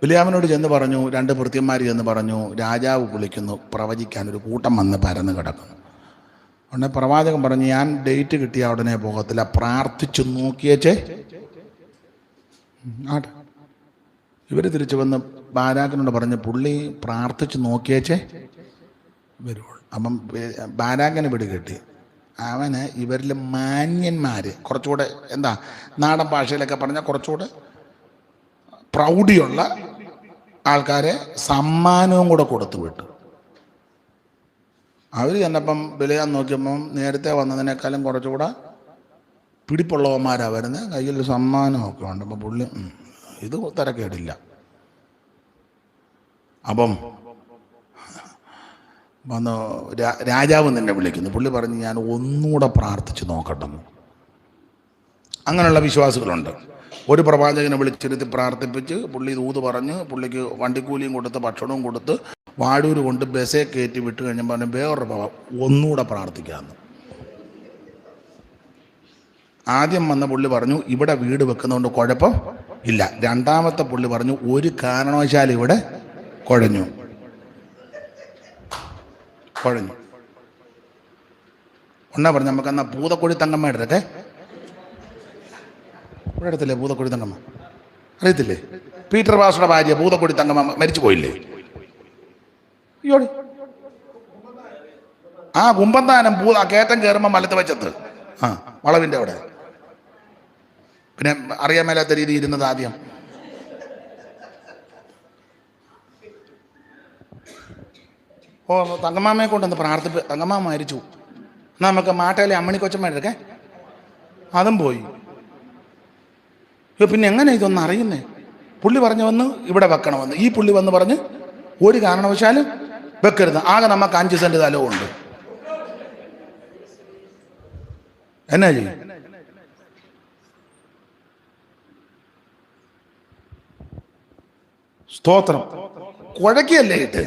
ബിലിയാമിനോട് ചെന്ന് പറഞ്ഞു, 2 ഭൃത്യന്മാർ ചെന്ന് പറഞ്ഞു, രാജാവ് വിളിക്കുന്നു, പ്രവചിക്കാൻ ഒരു കൂട്ടം വന്ന് പരന്ന് കിടക്കുന്നു. ഉടനെ പ്രവാചകൻ പറഞ്ഞു, ഞാൻ ഡേറ്റ് കിട്ടിയ ഉടനെ പോകത്തില്ല, പ്രാർത്ഥിച്ചു നോക്കിയേച്ചേ. ആട്ടെ, ഇവർ തിരിച്ചു വന്ന് ബാരാക്കിനോട് പറഞ്ഞു, പുള്ളി പ്രാർത്ഥിച്ചു നോക്കിയേച്ചേ വരുള്ളൂ. അപ്പം ബാരാക്കിന് പിടി കിട്ടി. അവന് ഇവരിൽ മാന്യന്മാർ, കുറച്ചുകൂടെ എന്താ നാടൻ ഭാഷയിലൊക്കെ പറഞ്ഞാൽ കുറച്ചുകൂടെ പ്രൗഢിയുള്ള ആൾക്കാരെ സമ്മാനവും കൂടെ കൊടുത്തു വിട്ടു. അവർ ചെന്നപ്പം ബിലയാം നോക്കിയപ്പം നേരത്തെ വന്നതിനേക്കാളും കുറച്ചുകൂടെ പിടിപ്പുള്ളവന്മാരാണ് വരുന്നത്, കയ്യിൽ സമ്മാനമൊക്കെ ഉണ്ട്. അപ്പം പുള്ളി ഇത് തിരക്കേടില്ല. അപ്പം വന്ന് രാജാവ് നിന്നെ വിളിക്കുന്നു. പുള്ളി പറഞ്ഞു, ഞാൻ ഒന്നുകൂടെ പ്രാർത്ഥിച്ച് നോക്കട്ടെന്ന്. അങ്ങനെയുള്ള വിശ്വാസികളുണ്ട്. ഒരു പ്രവാചകനെ വിളിച്ചിരുത്തി പ്രാർത്ഥിപ്പിച്ച് പുള്ളി ദൂത് പറഞ്ഞ് പുള്ളിക്ക് വണ്ടിക്കൂലിയും കൊടുത്ത് ഭക്ഷണവും കൊടുത്ത് വാടൂര് കൊണ്ട് ബസ്സേ കയറ്റി വിട്ട് കഴിഞ്ഞപ്പോൾ പറഞ്ഞു, വേറൊരു ഒന്നുകൂടെ പ്രാർത്ഥിക്കാമെന്ന്. ആദ്യം വന്ന പുള്ളി പറഞ്ഞു, ഇവിടെ വീട് വെക്കുന്നതുകൊണ്ട് കുഴപ്പം ഇല്ല. രണ്ടാമത്തെ പുള്ളി പറഞ്ഞു, ഒരു കാരണവശാലും ഇവിടെ കുഴഞ്ഞു. ഒന്നാ പറഞ്ഞു, നമുക്ക് എന്നാ പൂതക്കൊടി തങ്കമ്മ എടുത്തേ. ഇവിടെ അടുത്തില്ലേ പൂതക്കൊടി തങ്കമ്മ? അറിയത്തില്ലേ? പീറ്റർ പാസ്റ്ററുടെ ഭാര്യ പൂതക്കൊടി തങ്കമ്മ മരിച്ചു പോയില്ലേ? ആ കുമ്പന്താനം കയറ്റം കയറുമ്പോൾ വലത്ത് വെച്ചത്, വളവിൻ്റെ അവിടെ. പിന്നെ അറിയാൻ മേലാത്ത രീതി ഇരുന്നത് ആദ്യം. തങ്കമാമയെ കൊണ്ടൊന്ന് തങ്കമാമ മരിച്ചു. എന്നാൽ നമുക്ക് മാട്ടയിലെ അമ്മണി കൊച്ചന്മാരൊക്കെ അതും പോയി. പിന്നെ എങ്ങനെ ഇതൊന്നും അറിയുന്നേ? പുള്ളി പറഞ്ഞു വന്ന് ഇവിടെ വെക്കണമെന്ന്. ഈ പുള്ളി വന്ന് പറഞ്ഞ് ഒരു കാരണവശാലും വെക്കരുത്. ആകെ നമുക്ക് 5 സെന്റ് സ്ഥലമുണ്ട്. എന്നാ ചെയ്യും? സ്തോത്രം. കുഴക്കിയല്ലേ ഇട്ട്.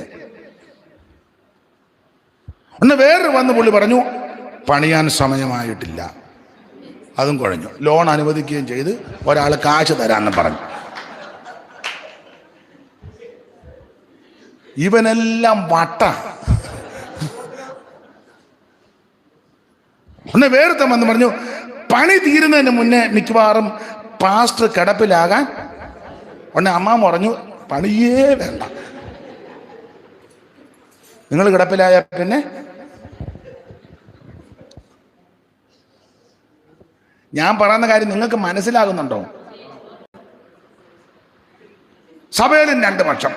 ഒന്ന് വേറെ വന്ന് പുള്ളി പറഞ്ഞു പണിയാൻ സമയമായിട്ടില്ല. അതും കുഴഞ്ഞു. ലോൺ അനുവദിക്കുകയും ചെയ്ത് ഒരാൾ കാശ് തരാമെന്ന് പറഞ്ഞു. ഇവനെല്ലാം വട്ട. ഒന്ന് വേറെ വന്ന് പറഞ്ഞു പണി തീരുന്നതിന് മുന്നേ മിക്കവാറും പാസ്റ്റർ കിടപ്പിലാകാൻ. ഉടനെ അമ്മ പറഞ്ഞു പണിയേ വേണ്ട, നിങ്ങൾ കിടപ്പിലായ പിന്നെ. ഞാൻ പറയുന്ന കാര്യം നിങ്ങൾക്ക് മനസ്സിലാകുന്നുണ്ടോ? സഭയിലും രണ്ട് പക്ഷം.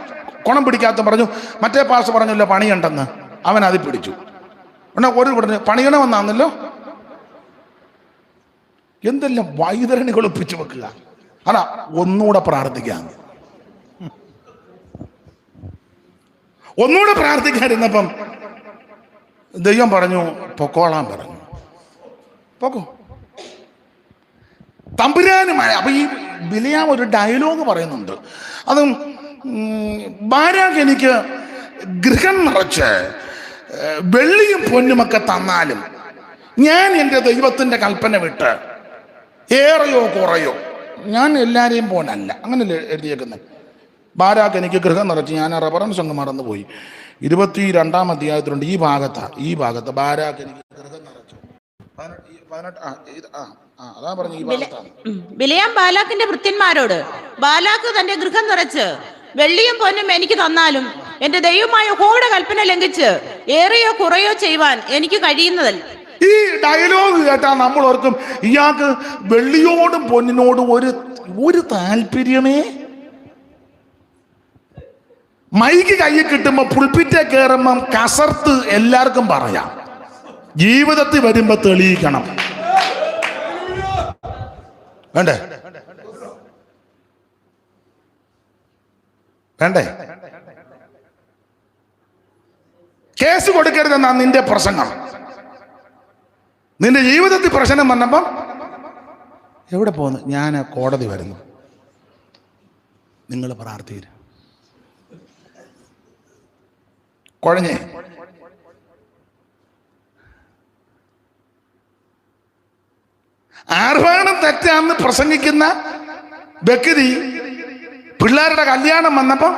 കുണം പിടിക്കാത്ത പറഞ്ഞു, മറ്റേ പാസ്റ്റർ പറഞ്ഞല്ലോ പണിയുണ്ടെന്ന്, അവൻ അത് പിടിച്ചു. ഉടനെ ഒരു പറഞ്ഞു പണിയണമെന്നാണല്ലോ. എന്തെല്ലാം വൈതരണികൾ ഒപ്പിച്ചു വെക്കുക. അതാ ഒന്നുകൂടെ പ്രാർത്ഥിക്കാം. ഒന്നുകൂടെ പ്രാർത്ഥിക്കാതിരുന്നപ്പം ദൈവം പറഞ്ഞു പൊക്കോളാൻ പറഞ്ഞു. പൊക്കോ. തമ്പുരാനുമായ. അപ്പൊ ഈ ബിലിയാം ഒരു ഡയലോഗ് പറയുന്നുണ്ട്. അതും ബാരാക്ക് എനിക്ക് ഗൃഹം നിറച്ച് വെള്ളിയും പൊന്നുമൊക്കെ തന്നാലും ഞാൻ എൻ്റെ ദൈവത്തിൻ്റെ കൽപ്പന വിട്ട് ഏറെയോ കുറയോ ഞാൻ എല്ലാവരെയും പോനല്ല. അങ്ങനല്ലേ എഴുതിയേക്കുന്നത്. ബാരാക്ക് എനിക്ക് ഗൃഹം നിറച്ച്. ഞാൻ റെഫറൻസ് അങ്ങ് മറന്നുപോയി. 22-ാം അധ്യായത്തിലുണ്ട്. ഈ ഭാഗത്ത് ബാരാക്ക് എനിക്ക് ഗൃഹം നിറച്ചു. 18 അതാ പറഞ്ഞു. ഈ ഭാഗത്താണ് ബിലിയാം ബാലാക്കിന്റെ ഭൃത്യന്മാരോട് ബാലാക്ക് തന്റെ ഗൃഹം നിറച്ച് വെള്ളിയും പൊന്നും എനിക്ക് തന്നാലും എന്റെ ദൈവമായ യഹോവയുടെ കൽപ്പന ലംഘിച്ച് ഏറെയോ കുറയോ ചെയ്യുവാൻ എനിക്ക് കഴിയുന്നതല്ല. ഈ ഡയലോഗ് കേട്ടാൽ നമ്മൾ ഓർക്കും ഇയാൾക്ക് വെള്ളിയോടും പൊന്നിനോടും ഒരു താല്പര്യമേ. മൈക്ക് കയ്യിൽ കിട്ടുമ്പോ പുൾപിറ്റേ കയറുമ്പം കസർത്ത് എല്ലാവർക്കും പറയാം. ജീവിതത്തിൽ വരുമ്പോ തെളിയിക്കണം. വേണ്ടേ വേണ്ടേ? കേസ് കൊടുക്കരുതെന്നാ നിന്റെ പ്രസംഗം. നിന്റെ ജീവിതത്തിൽ പ്രശ്നം വന്നപ്പം എവിടെ പോകുന്നു? ഞാൻ കോടതി വരുന്നു. നിങ്ങൾ പ്രാർത്ഥിക്കുക. കുഴഞ്ഞേ. ആർഭാടം തെറ്റാന്ന് പ്രസംഗിക്കുന്ന വ്യക്തി പിള്ളേരുടെ കല്യാണം വന്നപ്പം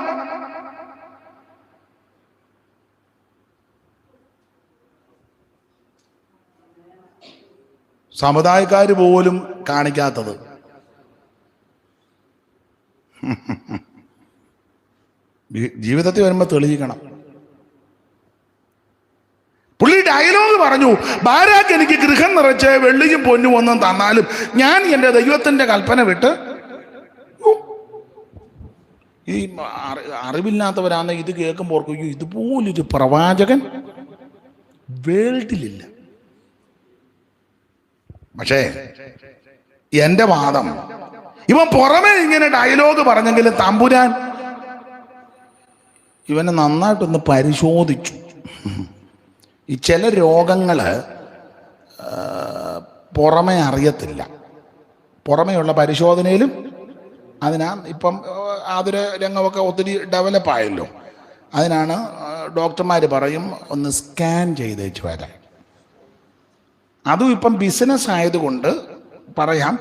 സമുദായക്കാർ പോലും കാണിക്കാത്തത്. ജീവിതത്തിൽ വരുമ്പോൾ തെളിയിക്കണം. പുള്ളി ഡയലോഗ് പറഞ്ഞു ബാരാക്ക് എനിക്ക് ഗൃഹം നിറച്ച് വെള്ളിയും പൊന്നും ഒന്നും തന്നാലും ഞാൻ എൻ്റെ ദൈവത്തിൻ്റെ കൽപ്പന വിട്ട്. ഈ അറിവില്ലാത്തവരാണ് ഇത് കേൾക്കുമ്പോൾ ഓർക്കും ഇതുപോലൊരു പ്രവാചകൻ വേൾഡിലില്ല. പക്ഷേ എൻ്റെ വാദം ഇവൻ പുറമെ ഇങ്ങനെ ഡയലോഗ് പറഞ്ഞെങ്കിലും തമ്പുരാൻ ഇവനെ നന്നായിട്ടൊന്ന് പരിശോധിച്ചു. ഈ ചില രോഗങ്ങൾ പുറമെ അറിയത്തില്ല. പുറമെയുള്ള പരിശോധനയിലും ഇപ്പം ആതുര രംഗമൊക്കെ ഒത്തിരി ഡെവലപ്പായല്ലോ. അതിനാണ് ഡോക്ടർമാർ പറയും ഒന്ന് സ്കാൻ ചെയ്തേച്ച് വരാൻ. അതും ഇപ്പം ബിസിനസ് ആയതുകൊണ്ട് പറയാം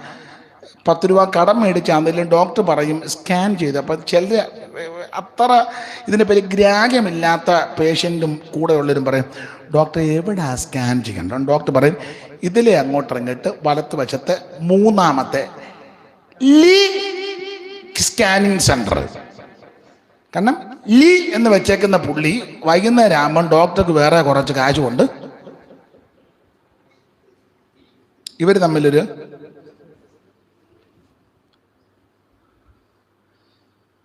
10 രൂപ കടം മേടിച്ചാണെങ്കിലും ഡോക്ടർ പറയും സ്കാൻ ചെയ്ത്. അപ്പം ചില അത്ര ഇതിനെ പറ്റി ഗ്രാഹ്യമില്ലാത്ത പേഷ്യൻറ്റും കൂടെ ഉള്ളവരും പറയും ഡോക്ടർ എവിടെ സ്കാൻ ചെയ്യണ്ട. ഡോക്ടർ പറയും ഇതിലെ അങ്ങോട്ടിറങ്ങിയിട്ട് വലത്ത് വശത്തെ 3ാമത്തെ ലീ സ്കാനിങ് സെൻറ്റർ. കാരണം ലീ എന്ന് വെച്ചേക്കുന്ന പുള്ളി വൈകുന്നേരം ആകുമ്പം ഡോക്ടർക്ക് വേറെ കുറച്ച് കാശ് കൊണ്ട് ഇവർ തമ്മിലൊരു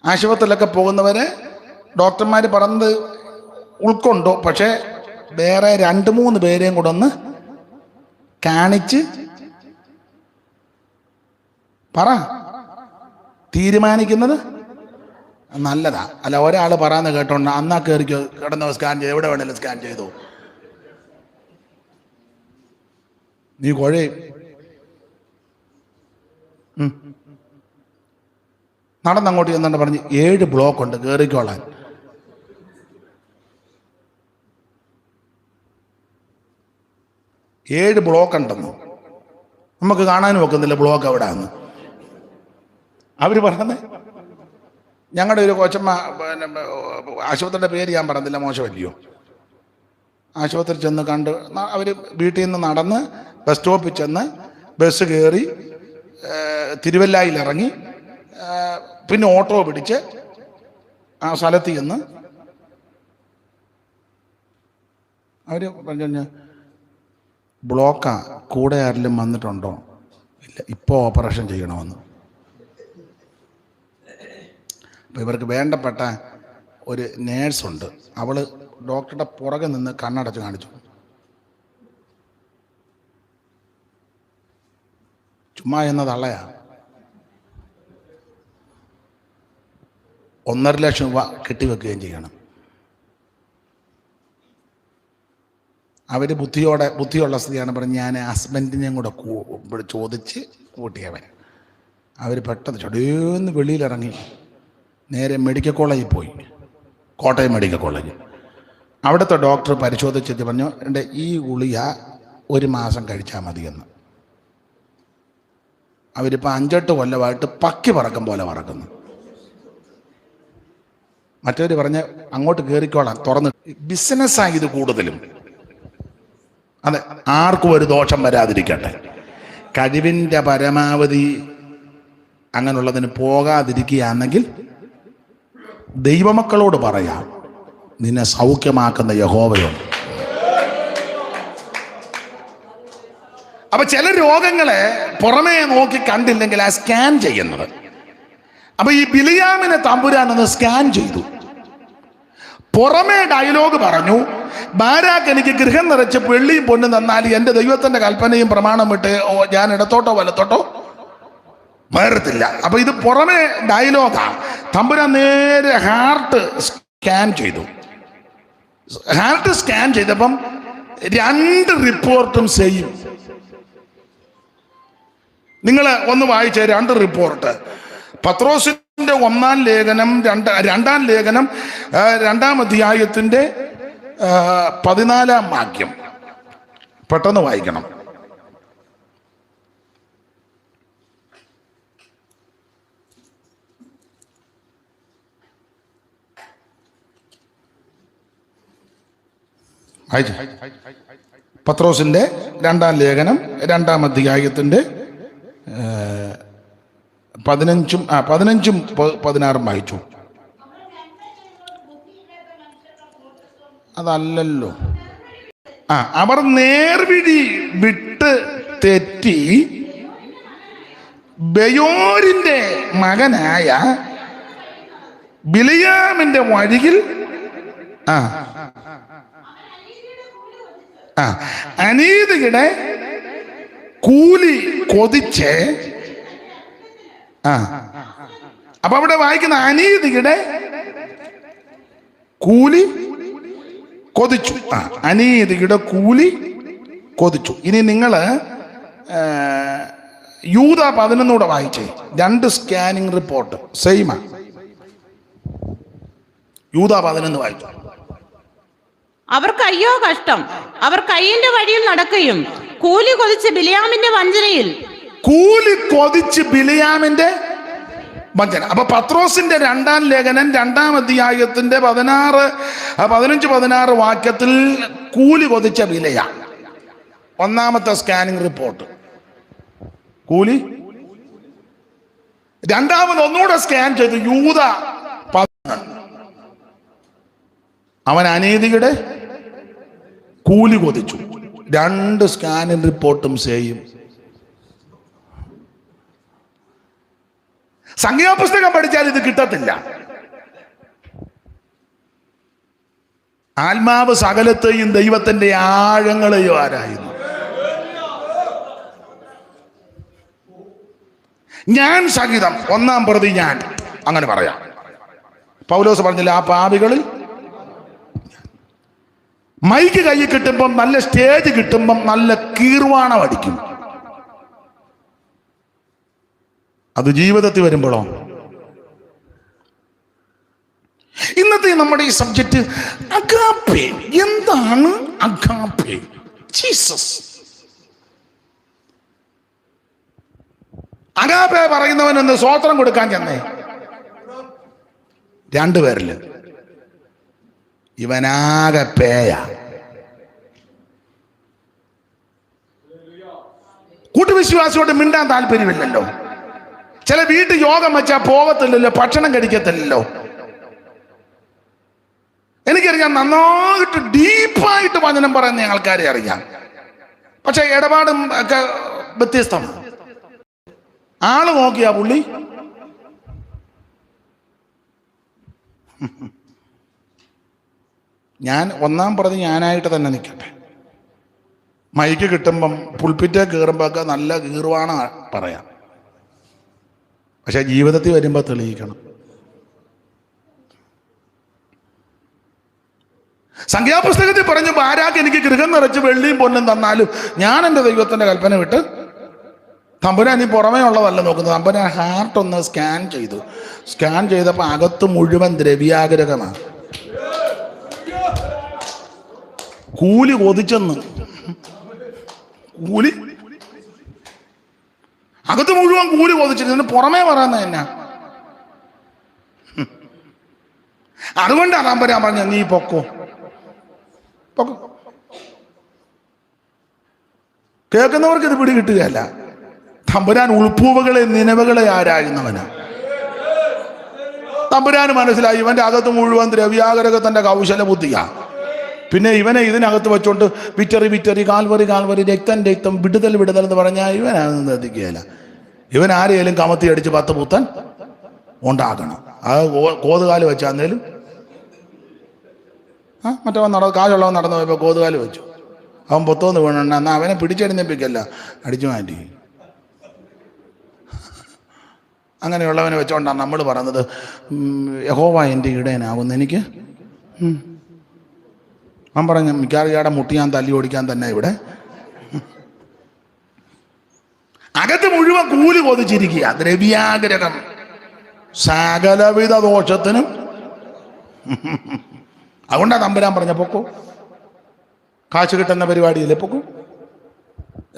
ആശുപത്രിയിലൊക്കെ പോകുന്നവരെ ഡോക്ടർമാർ പറഞ്ഞത് ഉൾക്കൊണ്ടോ. പക്ഷേ വേറെ 2-3 പേരെയും കൂടെ ഒന്ന് കാണിച്ച് തീരുമാനിക്കുന്നത് നല്ലതാ. അല്ല ഒരാൾ പറയാന്ന് കേട്ടോണ്ട് അന്നാ കയറിക്കോ കിടന്നോ സ്കാൻ ചെയ്ത് എവിടെ വേണേലും സ്കാൻ ചെയ്തോ. നീ കുഴയും. നടന്നങ്ങോട്ട് ചെന്നിട്ട് പറഞ്ഞ് 7 ബ്ലോക്ക് ഉണ്ട്, കയറിക്കോളാൻ. ഏഴ് ബ്ലോക്ക് ഉണ്ടെന്ന് നമുക്ക് കാണാനും ഒക്കുന്നില്ല ബ്ലോക്ക് എവിടെയാന്ന്. അവർ പറഞ്ഞത് ഞങ്ങളുടെ ഒരു കൊച്ചമ്മ, പിന്നെ ആശുപത്രിയുടെ പേര് ഞാൻ പറഞ്ഞില്ല, മോശമല്ലയോ. ആശുപത്രി ചെന്ന് കണ്ട് അവർ വീട്ടിൽ നിന്ന് നടന്ന് ബസ് സ്റ്റോപ്പിൽ ചെന്ന് ബസ് കയറി തിരുവല്ലായിൽ ഇറങ്ങി പിന്നെ ഓട്ടോ പിടിച്ച് ആ സ്ഥലത്ത് ചെന്ന് അവർ പറഞ്ഞു, ബ്ലോക്കാ, കൂടെ ആരെങ്കിലും വന്നിട്ടുണ്ടോ? ഇല്ല, ഇപ്പോൾ ഓപ്പറേഷൻ ചെയ്യണമെന്ന്. അപ്പോൾ ഇവർക്ക് വേണ്ടപ്പെട്ട ഒരു നേഴ്സുണ്ട്, അവൾ ഡോക്ടറുടെ പുറകെ നിന്ന് കണ്ണടച്ച് കാണിച്ചു. ചുമ്മാ എന്ന തള്ളയാ. 1.5 ലക്ഷം രൂപ കെട്ടിവെക്കുകയും ചെയ്യണം. അവർ ബുദ്ധിയുള്ള സ്ഥിതിയാണ് പറഞ്ഞ് ഞാൻ ഹസ്ബൻഡിനെയും കൂടെ ചോദിച്ച് കൂട്ടിയവൻ. അവർ പെട്ടെന്ന് ചടേന്ന് വെളിയിലിറങ്ങി നേരെ മെഡിക്കൽ കോളേജിൽ പോയി, കോട്ടയം മെഡിക്കൽ കോളേജ്. അവിടുത്തെ ഡോക്ടർ പരിശോധിച്ചിട്ട് പറഞ്ഞു, എൻ്റെ ഈ ഗുളിക 1 മാസം കഴിച്ചാൽ മതിയെന്ന്. അവരിപ്പോൾ 5-8 കൊല്ലമായിട്ട് പക്കി പറക്കും പോലെ പറക്കുന്നു. മറ്റവർ പറഞ്ഞ് അങ്ങോട്ട് കയറിക്കോളാം, തുറന്ന്. ബിസിനസ്സാണ് ഇത് കൂടുതലും. അതെ, ആർക്കും ഒരു ദോഷം വരാതിരിക്കട്ടെ. കഴിവിൻ്റെ പരമാവധി അങ്ങനെയുള്ളതിന് പോകാതിരിക്കുകയാണെങ്കിൽ ദൈവമക്കളോട് പറയാം, നിന്നെ സൗഖ്യമാക്കുന്ന യഹോവയുണ്ട്. അപ്പൊ ചില രോഗങ്ങളെ പുറമേ നോക്കി കണ്ടില്ലെങ്കിൽ ആ സ്കാൻ ചെയ്യുന്നത്. അപ്പൊ ഈ ബിലിയാമിനെ തമ്പുരാൻ ഒന്ന് സ്കാൻ ചെയ്തു. പുറമേ ഡയലോഗ് പറഞ്ഞു, ബാരാക്ക് എനിക്ക് ഗൃഹം നിറച്ച് വെള്ളിയും പൊന്നും തന്നാൽ എൻ്റെ ദൈവത്തിന്റെ കൽപ്പനയും പ്രമാണം വിട്ട് ഞാൻ ഇടത്തോട്ടോ വലത്തോട്ടോ വേറത്തില്ല. അപ്പൊ ഇത് പുറമേ ഡയലോഗാ. തമ്പുരാൻ നേരെ ഹാർട്ട് സ്കാൻ ചെയ്തു. ഹാർട്ട് സ്കാൻ ചെയ്തപ്പം 2 റിപ്പോർട്ടും സെയിം. നിങ്ങൾ ഒന്ന് വായിച്ച 2 റിപ്പോർട്ട്. പത്രോസിന്റെ 1-ാം ലേഖനം 2-ാം ലേഖനം 2-ാം അധ്യായത്തിന്റെ 14-ാം വാക്യം പെട്ടെന്ന് വായിക്കണം. പത്രോസിന്റെ 2-ാം ലേഖനം 2-ാം അധ്യായത്തിന്റെ 15-ഉം 16-ഉം വായിച്ചു. അതല്ലല്ലോ. അവർ നേർവിഴി വിട്ട് തെറ്റി ബയോരിന്റെ മകനായ ബിലിയാമിന്റെ വഴിയിൽ അനീതിയുടെ കൂലി കൊതിച്ച്. അപ്പൊ അവിടെ വായിക്കുന്ന അനീതിയുടെ കൂലി കൊതിച്ചു. അനീതിയുടെ കൂലി കൊതിച്ചു. ഇനി നിങ്ങള് യൂദ 11 വായിച്ചേ. 2 സ്കാനിങ് റിപ്പോർട്ട് സെയിമാ. യൂദ 11 വായിച്ചു. അവർക്ക് അയ്യോ കഷ്ടം, അവർ കയ്യിന്റെ വഴിയിൽ നടക്കുകയും കൂലി കൊതിച്ച് ബിലിയാമിന്റെ വഞ്ചനയിൽ. കൂലി കൊതിച്ച് ബിലിയാമിന്റെ വഞ്ചന. അപ്പൊ പത്രോസിന്റെ 2-ാം ലേഖനം 2-ാം അധ്യായത്തിന്റെ 15-16 വാക്യത്തിൽ കൂലി കൊതിച്ച ബിലയ. 1-ാമത്തെ സ്കാനിങ് റിപ്പോർട്ട് കൂലി. 2-ാമത് ഒന്നുകൂടെ സ്കാൻ ചെയ്തു യൂദ. അവൻ അനീതിയുടെ കൂലി കൊതിച്ചു. 2 സ്കാനിങ് റിപ്പോർട്ടും സെയിം. സംഖ്യാപുസ്തകം പഠിച്ചാൽ ഇത് കിട്ടത്തില്ല. ആത്മാവ് സകലത്തെയും ദൈവത്തിന്റെ ആഴങ്ങളെയും ആരായുന്നു. ഞാൻ സഹിതം 1-ാം പ്രതി ഞാൻ, അങ്ങനെ പറയാം. പൗലോസ് പറഞ്ഞില്ല, ആ പാപികളിൽ. മൈക്ക് കയ്യിൽ കിട്ടുമ്പം, നല്ല സ്റ്റേജ് കിട്ടുമ്പം നല്ല കീർവാണം അടിക്കും. അത് ജീവിതത്തിൽ വരുമ്പോഴോ ഇന്നത്തെ നമ്മുടെ ഈ സബ്ജക്റ്റ് അഗാപ്പെ. എന്താണ് അഗാപ്പെ? ജീസസ്. അഗാപ്പെ പറയുന്നവനൊന്ന് സ്വോത്രം കൊടുക്കാൻ ചെന്നേ. രണ്ടുപേരില് ഇവനാകെ പേയ. കൂട്ടുവിശ്വാസിയോട് മിണ്ടാൻ താല്പര്യമില്ലല്ലോ. ചില വീട്ടിൽ യോഗം വെച്ചാൽ പോകത്തില്ലല്ലോ, ഭക്ഷണം കഴിക്കത്തില്ലല്ലോ. എനിക്കറിയാം, നന്നായിട്ട് ഡീപ്പായിട്ട് വചനം പറയുന്ന ആൾക്കാരെ അറിയാം. പക്ഷെ ഇടപാടും ഒക്കെ വ്യത്യസ്തമാണ്. ആള് നോക്കിയാ പുള്ളി ഞാൻ ഒന്നാം പ്രതി ഞാനായിട്ട് തന്നെ നിൽക്കട്ടെ. മൈക്ക് കിട്ടുമ്പം പുൾപ്പിറ്റേ കയറുമ്പോൾ ഒക്കെ നല്ല കീറുവാണ് പറയാം. പക്ഷെ ജീവിതത്തിൽ വരുമ്പോൾ തെളിയിക്കണം. സംഖ്യാപുസ്തകത്തിൽ പറഞ്ഞു, ആരാക്ക് എനിക്ക് ഗൃഹം നിറച്ച് വെള്ളിയും പൊന്നും തന്നാലും ഞാൻ എൻ്റെ ദൈവത്തിൻ്റെ കൽപ്പന വിട്ട്. തമ്പുരാൻ ഈ പുറമേ ഉള്ളതല്ല നോക്കുന്നത്. തമ്പുരാൻ ഹാർട്ട് ഒന്ന് സ്കാൻ ചെയ്തു. സ്കാൻ ചെയ്തപ്പോൾ അകത്ത് മുഴുവൻ ദ്രവ്യാഗ്രഹമാണ്. കൂലി കൊതിച്ചെന്ന്. കൂലി അകത്ത് മുഴുവൻ കൂലി കൊതിച്ചിട്ട് പുറമേ പറയുന്നത് എന്നാ? അതുകൊണ്ടാണ് തമ്പുരാൻ പറഞ്ഞ നീ പൊക്കോ. കേൾക്കുന്നവർക്ക് ഇത് പിടി കിട്ടുകയല്ല. തമ്പുരാൻ ഉൾപ്പൂവുകളെ നിലവുകളെ ആരായുന്നവനാ. തമ്പുരാന് മനസ്സിലായി ഇവന്റെ അകത്ത് മുഴുവൻ ദ്രവ്യാഗ്രഹത്തിന്റെ കൗശല ബുദ്ധിയാ. പിന്നെ ഇവനെ ഇതിനകത്ത് വെച്ചോണ്ട് വിറ്ററി കാൽവറി രക്തം വിടുതൽ എന്ന് പറഞ്ഞാൽ ഇവനതൊന്നും ശ്രദ്ധിക്കുകയില്ല. ഇവൻ ആരെയും കമത്തി അടിച്ച് 10 പുത്തൻ ഉണ്ടാക്കണം. അത് കോതുകാല് വെച്ചാന്നേലും മറ്റവൻ കാശുള്ളവൻ നടന്നു പോയപ്പോൾ കോതുകാല് വെച്ചു. അവൻ പൊത്തോന്ന് വീണുണ്ട്. എന്നാൽ അവനെ പിടിച്ചെടുപ്പിക്കല്ല, അടിച്ചു മാറ്റി. അങ്ങനെയുള്ളവനെ വെച്ചോണ്ടാണ് നമ്മൾ പറഞ്ഞത് യഹോവ എൻ്റെ ഇടയനാകുന്നു എനിക്ക്. അവൻ പറഞ്ഞു മിക്കാറിയാടെ മുട്ടി ഞാൻ തല്ലി ഓടിക്കാൻ തന്നെ ഇവിടെ. അകത്ത് മുഴുവൻ കൂലി കൊതിച്ചിരിക്കുക. ദ്രവ്യാഗ്രഹം സകലവിധ ദോഷത്തിനും. അതുകൊണ്ടാണ് തമ്പുരാൻ പറഞ്ഞ പൊക്കോ. കാശ് കിട്ടുന്ന പരിപാടിയില്ലേ പൊക്കോ.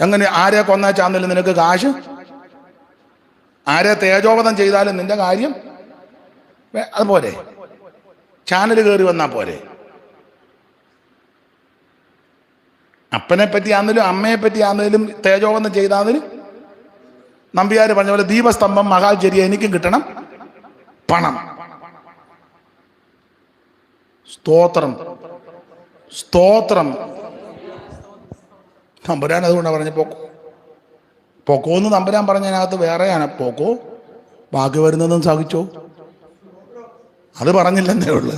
എങ്ങനെ ആരെ കൊന്നാച്ചാന്നേലും നിനക്ക് കാശ്, ആരെ തേജോവധം ചെയ്താലും നിന്റെ കാര്യം അതുപോലെ. ചാനൽ കയറി വന്നാൽ പോരെ. അപ്പനെ പറ്റി ആണെങ്കിലും അമ്മയെ പറ്റി ആണെങ്കിലും തേജോവധം ചെയ്താലും നമ്പ്യാർ പറഞ്ഞ പോലെ ദീപസ്തംഭം മഹാചര്യ എനിക്കും കിട്ടണം പണം. സ്തോത്രം സ്തോത്രം. തമ്പുരാൻ അതുകൊണ്ടാണ് പറഞ്ഞ പൊക്കോന്ന് തമ്പുരാൻ പറഞ്ഞതിനകത്ത് വേറെയാണ് പോക്കോ. ബാക്കി വരുന്നതും സഹിച്ചോ, അത് പറഞ്ഞില്ലെന്നേ ഉള്ളു.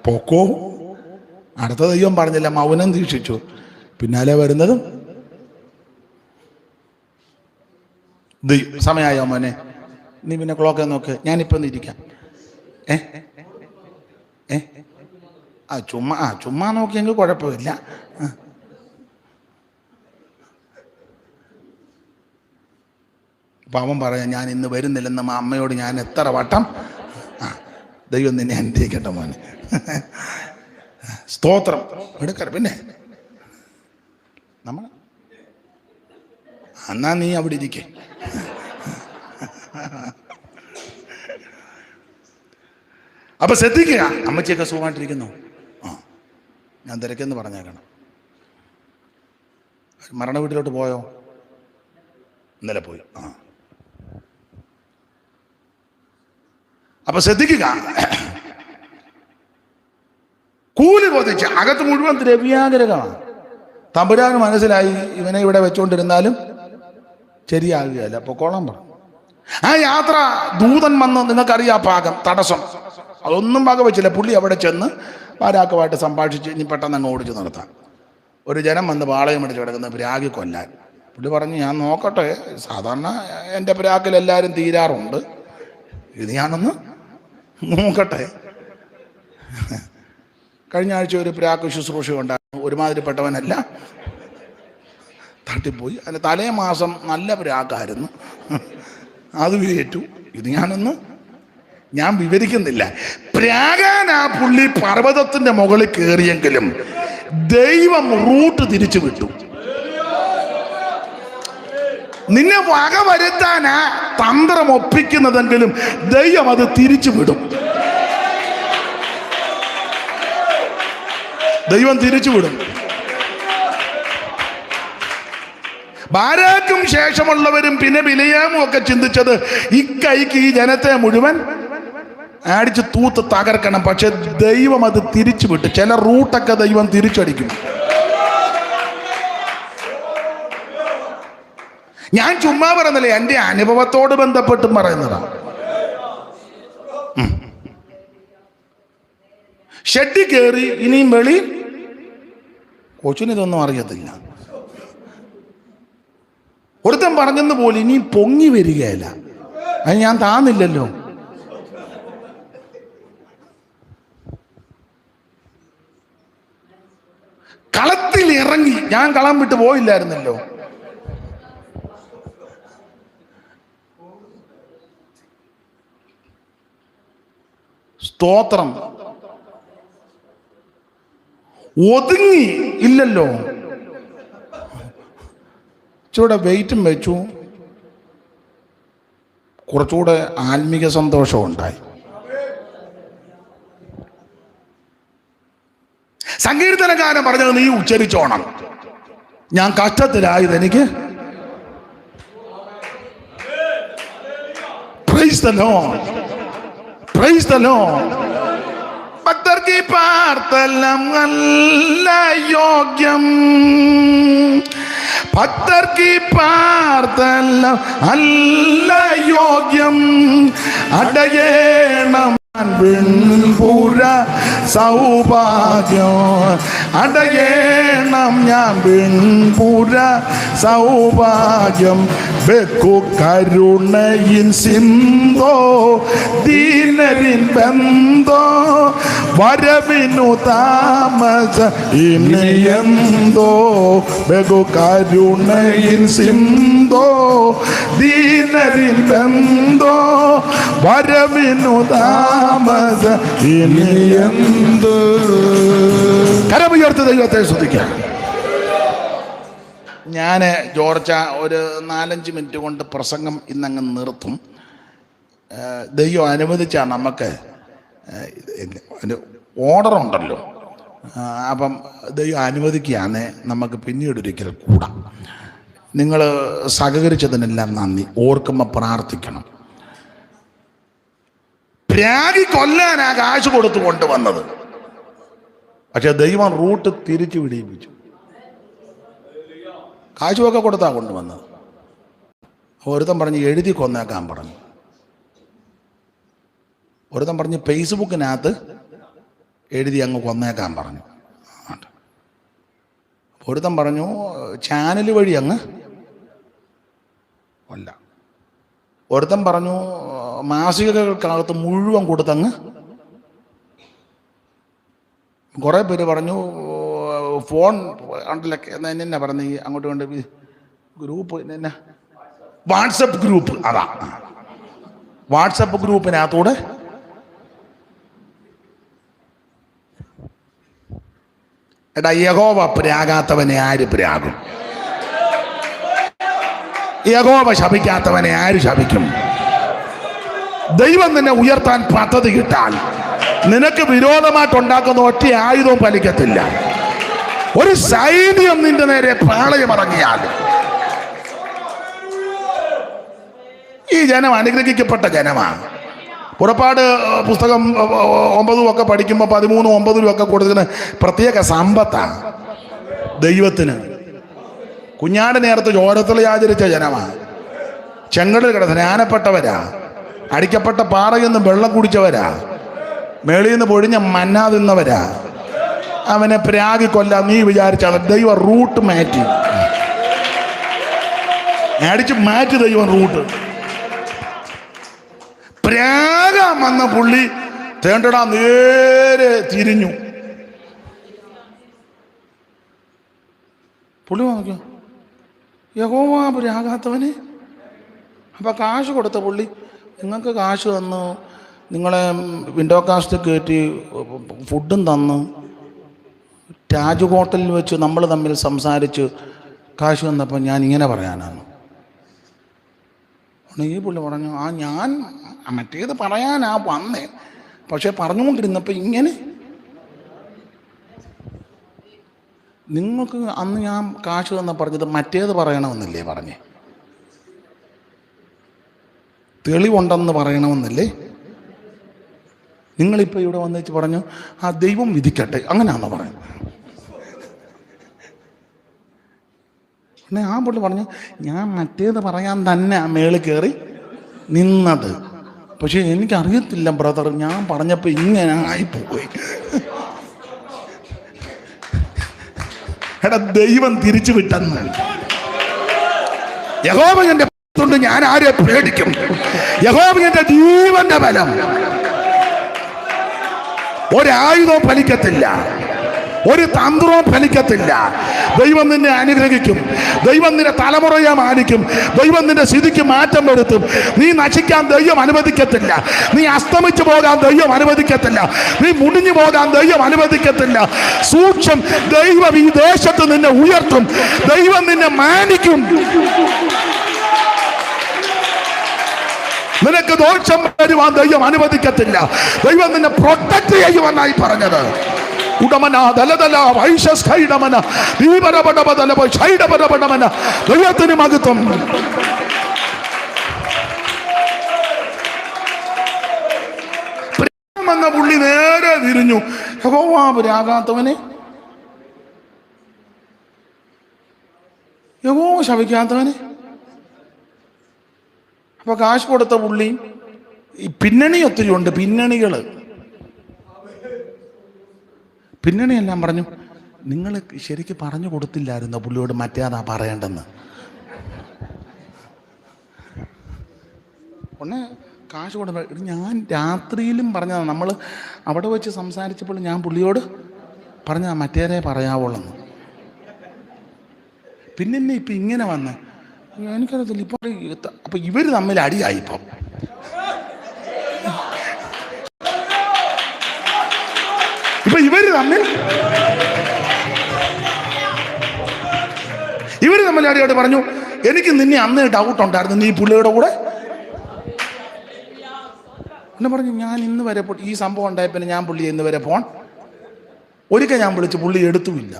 പൊക്കോ. അടുത്ത ദൈവം പറഞ്ഞില്ല, മൗനം ദീക്ഷിച്ചു. പിന്നാലെ വരുന്നതും. സമയമായോ മോനെ? നീ പിന്നെ ക്ലോക്കെ നോക്ക്, ഞാനിപ്പം ഇരിക്കാം. ചുമ്മാ നോക്കിയെങ്കിൽ കുഴപ്പമില്ല. പാവം പറയാം, ഞാൻ ഇന്ന് വരുന്നില്ലെന്ന് അമ്മയോട് ഞാൻ എത്ര വട്ടം. ദൈവം നിന്നെ അനുഗ്രഹിക്കട്ടെ മോനെ. സ്തോത്രം എടുക്കറ. പിന്നെ നമ്മൾ എന്നാ നീ അവിടെ ഇരിക്കേ. അപ്പൊ ശ്രദ്ധിക്കുക. അമ്മച്ചിയൊക്കെ സുഖമായിട്ടിരിക്കുന്നു. ഞാൻ തിരക്കെന്ന് പറഞ്ഞേക്കണം. മരണ വീട്ടിലോട്ട് പോയോ? ഇന്നലെ പോയി. അപ്പൊ ശ്രദ്ധിക്കുക. കൂലി കൊതിച്ച് അകത്ത് മുഴുവൻ ദ്രവ്യാഗ്രഹമാണ്. തമ്പുരാന് മനസ്സിലായി ഇവനെ ഇവിടെ വെച്ചുകൊണ്ടിരുന്നാലും ശരിയാകുകയല്ല. പൊക്കോളം പറഞ്ഞു. ആ യാത്ര ദൂതൻ വന്ന് നിങ്ങൾക്കറിയാം പാകം തടസ്സം അതൊന്നും വക വെച്ചില്ല. പുള്ളി അവിടെ ചെന്ന് പാരാക്കുമായിട്ട് സംഭാഷിച്ച് ഇനി പെട്ടെന്ന് അങ്ങ് ഓടിച്ചു നിർത്താം. ഒരു ജനം വന്ന് പാളയം അടിച്ച് കിടക്കുന്ന പിരാഗി കൊല്ലാൻ. പുള്ളി പറഞ്ഞു ഞാൻ നോക്കട്ടെ, സാധാരണ എൻ്റെ പിരാക്കിൽ എല്ലാവരും തീരാറുണ്ട്, ഇത് ഞാനൊന്ന് നോക്കട്ടെ. കഴിഞ്ഞ ആഴ്ച ഒരു പിരാക്ക് ശുശ്രൂഷ ഉണ്ടായിരുന്നു. ഒരുമാതിരിപ്പെട്ടവനല്ല, തട്ടിപ്പോയി. അതിന് തലേ മാസം നല്ല പിരാക്കായിരുന്നു, അത് ഏറ്റു. ഇത് ഞാനൊന്ന് ഞാൻ വിവരിക്കുന്നില്ല. പ്രാകാൻ ആ പുള്ളി പർവ്വതത്തിന്റെ മുകളിൽ കയറിയെങ്കിലും ദൈവം റൂട്ട് തിരിച്ചു വിട്ടു. നിന്നെ വക വരുത്താനാ തന്ത്രം ഒപ്പിക്കുന്നതെങ്കിലും ദൈവം അത് തിരിച്ചു വിടും. ദൈവം തിരിച്ചുവിടും. ബാരാക്കും ശേഷമുള്ളവരും പിന്നെ ബിലയാമും ഒക്കെ ചിന്തിച്ചത് ഇക്കൈക്ക് ഈ ജനത്തെ മുഴുവൻ അടിച്ച് തൂത്ത് തകർക്കണം. പക്ഷെ ദൈവം അത് തിരിച്ചു വിട്ടു. ചില റൂട്ടൊക്കെ ദൈവം തിരിച്ചടിക്കും. ഞാൻ ചുമ്മാ പറയുന്നില്ല, എൻ്റെ അനുഭവത്തോട് ബന്ധപ്പെട്ടും പറയുന്നതാണ്. ഷെഡിൽ കയറി ഇനിയും വെളി കൊച്ചിനിതൊന്നും അറിയത്തില്ല. ഒരുത്തൻ പറഞ്ഞെന്ന് പോലെ ഇനിയും പൊങ്ങി വരികയല്ല. അത് ഞാൻ താന്നില്ലല്ലോ. കളത്തിൽ ഇറങ്ങി. ഞാൻ കളം വിട്ട് പോയില്ലായിരുന്നല്ലോ. സ്തോത്രം. ഒതുങ്ങി ഇല്ലല്ലോ. ഇച്ചിരൂടെ വെയിറ്റും വെച്ചു. കുറച്ചുകൂടെ ആത്മീക സന്തോഷവും ഉണ്ടായി. സങ്കീർത്തനക്കാരൻ പറഞ്ഞത് നീ ഉച്ചരിച്ചോണം. ഞാൻ കഷ്ടത്തിലായത് എനിക്ക് price the Lord, price the Lord. ഭക്തർക്ക് പാർത്തെല്ലാം നല്ല യോഗ്യം. ഭക്തർക്ക് പാർത്തെല്ലാം നല്ല യോഗ്യം. അടയേണം പുര സൗഭാഗ്യം. അടയേണം ഞാൻ പുര സൗഭാഗ്യം. ബെക്കു കരുണയിൻ സിന്ധോ ദീനരിൻ ബന്ധോ. വരവിനു താമസ ഇനിയെന്തോ. ബെക്കു കരുണയിൻ സിന്ധോ ദീനരിൻ ബന്ധോ. വരവിനു താമസ ഇനിയെന്തോ. കരമുയർത്തി ദൈവത്തെ സ്തുതിക്കാം. ഞാൻ ജോർജ ഒരു 4-5 മിനിറ്റ് കൊണ്ട് പ്രസംഗം ഇന്നങ്ങ് നിർത്തും. ദൈവം അനുവദിച്ചാൽ നമുക്ക് ഒരു ഓർഡറുണ്ടല്ലോ. അപ്പം ദൈവം അനുവദിക്കുകയാണെ നമുക്ക് പിന്നീട് ഒരിക്കൽ കൂടാം. നിങ്ങൾ സഹകരിച്ചതിനെല്ലാം നന്ദി. ഓർക്കുമ്പോൾ പ്രാർത്ഥിക്കണം. പ്രാഗി കൊല്ലാനാ കാശ് കൊടുത്തു കൊണ്ടുവന്നത്. പക്ഷെ ദൈവം റൂട്ട് തിരിച്ചു പിടിപ്പിച്ചു. കാശുമൊക്കെ കൊടുത്താ കൊണ്ടുവന്നത്. ഒരുത്തൻ പറഞ്ഞ് എഴുതി കൊന്നേക്കാൻ പറഞ്ഞു. ഒരുത്തൻ പറഞ്ഞ് ഫേസ്ബുക്കിനകത്ത് എഴുതി അങ്ങ് കൊന്നേക്കാൻ പറഞ്ഞു. ഒരുത്തൻ പറഞ്ഞു ചാനൽ വഴി അങ്ങ് കൊല്ല. ഒരുത്തൻ പറഞ്ഞു മാസികകൾക്കകത്ത് മുഴുവൻ കൊടുത്തങ്ങ്. കുറേ പേര് പറഞ്ഞു ഫോൺ ഉണ്ടല്ലോ എന്നാ പറഞ്ഞു അങ്ങോട്ട് കൊണ്ട് ഗ്രൂപ്പ് എന്നാ വാട്സപ്പ് ഗ്രൂപ്പ്. അതാ വാട്സപ്പ് ഗ്രൂപ്പിനകത്തൂടെ എടാ യഹോവ പ്രാകാത്തവനെ ആര് പ്രാകും? യഹോവ ശപിക്കാത്തവനെ ആര് ശപിക്കും? ദൈവം നിന്നെ ഉയർത്താൻ പദ്ധതി കിട്ടാൻ നിനക്ക് വിരോധമായിട്ടുണ്ടാക്കുന്ന ഒറ്റ ആയുധവും ഫലിക്കത്തില്ല. ഒരു സൈന്യം നിന്റെ നേരെ പാളയമിറങ്ങിയാൽ ഈ ജനം അനുഗ്രഹിക്കപ്പെട്ട ജനമാണ്. പുറപ്പാട് പുസ്തകം 9 ഒക്കെ പഠിക്കുമ്പോൾ 13-9 ഒക്കെ കൊടുക്കുന്ന പ്രത്യേക സമ്പത്താണ് ദൈവത്തിന്. കുഞ്ഞാട് നേരത്ത് ചോരത്തിൽ ആചരിച്ച ജനമാണ്. ചെങ്കടൽ കിട സ്നാനപ്പെട്ടവരാ. അടിക്കപ്പെട്ട പാറയിൽ നിന്ന് വെള്ളം കുടിച്ചവരാ. മേളിൽ നിന്ന് പൊഴിഞ്ഞ മന്ന തിന്നവരാ. അവനെ പ്രാഗി കൊല്ലാൻ നീ വിചാരിച്ചാൽ ദൈവം റൂട്ട് മാറ്റി അടിച്ച് മാറ്റി. ദൈവം റൂട്ട് പ്രാഗം വന്ന പുള്ളി തേണ്ടടാ നേരെ തിരിഞ്ഞു. പുള്ളി നോക്കിയോ യഹോവ പ്രാകാത്തവന്. അപ്പൊ കാശ് കൊടുത്ത പുള്ളി നിങ്ങൾക്ക് കാശ് തന്നു, നിങ്ങളെ വിൻഡോ കാസ്റ്റ് കയറ്റി ഫുഡും തന്ന് താജ് ഹോട്ടലിൽ വെച്ച് നമ്മൾ തമ്മിൽ സംസാരിച്ച് കാശ് വന്നപ്പോൾ ഞാൻ ഇങ്ങനെ പറയാനാണ്. ഈ പുള്ളി പറഞ്ഞു, ഞാൻ മറ്റേത് പറയാനാ വന്നേ, പക്ഷെ പറഞ്ഞുകൊണ്ടിരുന്നപ്പോൾ ഇങ്ങനെ. നിങ്ങൾക്ക് അന്ന് ഞാൻ കാശ് തന്ന പറഞ്ഞത് മറ്റേത് പറയണമെന്നില്ലേ പറഞ്ഞേ? തെളിവുണ്ടെന്ന് പറയണമെന്നില്ലേ? നിങ്ങളിപ്പോൾ ഇവിടെ വന്നേച്ച് പറഞ്ഞു ദൈവം വിധിക്കട്ടെ, അങ്ങനെയാണോ പറയുന്നത്? പിന്നെ പുള്ളി പറഞ്ഞു, ഞാൻ മറ്റേത് പറയാൻ തന്നെ മേളിൽ കയറി നിന്നത്, പക്ഷെ എനിക്കറിയത്തില്ല ബ്രദർ, ഞാൻ പറഞ്ഞപ്പോൾ ഇങ്ങനെ ആയിപ്പോയി. എടാ, ദൈവം തിരിച്ചു വിട്ടെന്ന്. യഹോവ എന്റെ ണ്ട് ഞാൻ ആരെ പേടിക്കും? യഹോവ എന്റെ ജീവന്റെ ബലം. ഒരായുധവും ഫലിക്കത്തില്ല, ഒരു തന്ത്രവും ഫലിക്കത്തില്ല. ദൈവം നിന്നെ അനുഗ്രഹിക്കും, ദൈവം നിന്റെ തലമുറയെ മാനിക്കും, ദൈവം നിന്റെ സ്ഥിതിക്ക് മാറ്റം വരുത്തും. നീ നശിക്കാൻ ദൈവം അനുവദിക്കത്തില്ല, നീ അസ്തമിച്ചു പോകാൻ ദൈവം അനുവദിക്കത്തില്ല, നീ മുടിഞ്ഞു പോകാൻ ദൈവം അനുവദിക്കത്തില്ല. സൂക്ഷം, ദൈവം ഈ ദേശത്ത് നിന്നെ ഉയർത്തും, ദൈവം നിന്നെ മാനിക്കും. നിനക്ക് ദോഷം വരുവാൻ ദൈവം അനുവദിക്കത്തില്ല. ദൈവം നിന്നെ പ്രൊട്ടക്ട് ചെയ്യുമെന്നായി പറഞ്ഞത്. ദൈവത്തിന് മഹത്വം. എന്ന പുള്ളി നേരെ തിരിഞ്ഞു, യഹോവാരാകാത്തവനെ, യഹോവ ശപിക്കാത്തവനെ. അപ്പൊ കാശ് കൊടുത്ത പുള്ളി, ഈ പിന്നണി ഒത്തിരി ഉണ്ട്, പിന്നണിയെല്ലാം പറഞ്ഞു, നിങ്ങൾ ശരിക്കും പറഞ്ഞു കൊടുത്തില്ലായിരുന്നു പുള്ളിയോട് മറ്റേതാ പറയേണ്ടെന്ന്. ഒന്ന് കാശ് കൊടുത്ത, ഞാൻ രാത്രിയിലും പറഞ്ഞതാണ്, നമ്മൾ അവിടെ വെച്ച് സംസാരിച്ചപ്പോൾ ഞാൻ പുള്ളിയോട് പറഞ്ഞാൽ മറ്റേതേ പറയാവുള്ളെന്ന്. പിന്നെ ഇപ്പം ഇങ്ങനെ വന്ന് എനിക്കറിയത്തില്ല. ഇപ്പോൾ അപ്പം ഇവർ തമ്മിൽ അടിയായി. ഇപ്പം ഇവർ തമ്മിൽ അടിയോട് പറഞ്ഞു, എനിക്ക് നിന്നെ അന്ന് ഡൗട്ട് ഉണ്ടായിരുന്നു, നീ പുള്ളിയുടെ കൂടെ എന്നെ പറഞ്ഞു. ഞാൻ ഇന്ന് വരെ ഈ സംഭവം ഉണ്ടായപ്പോൾ ഞാൻ പുള്ളിയെ ഇന്ന് വരെ ഫോൺ ഒരിക്കൽ ഞാൻ വിളിച്ച് പുള്ളി എടുത്തുമില്ല.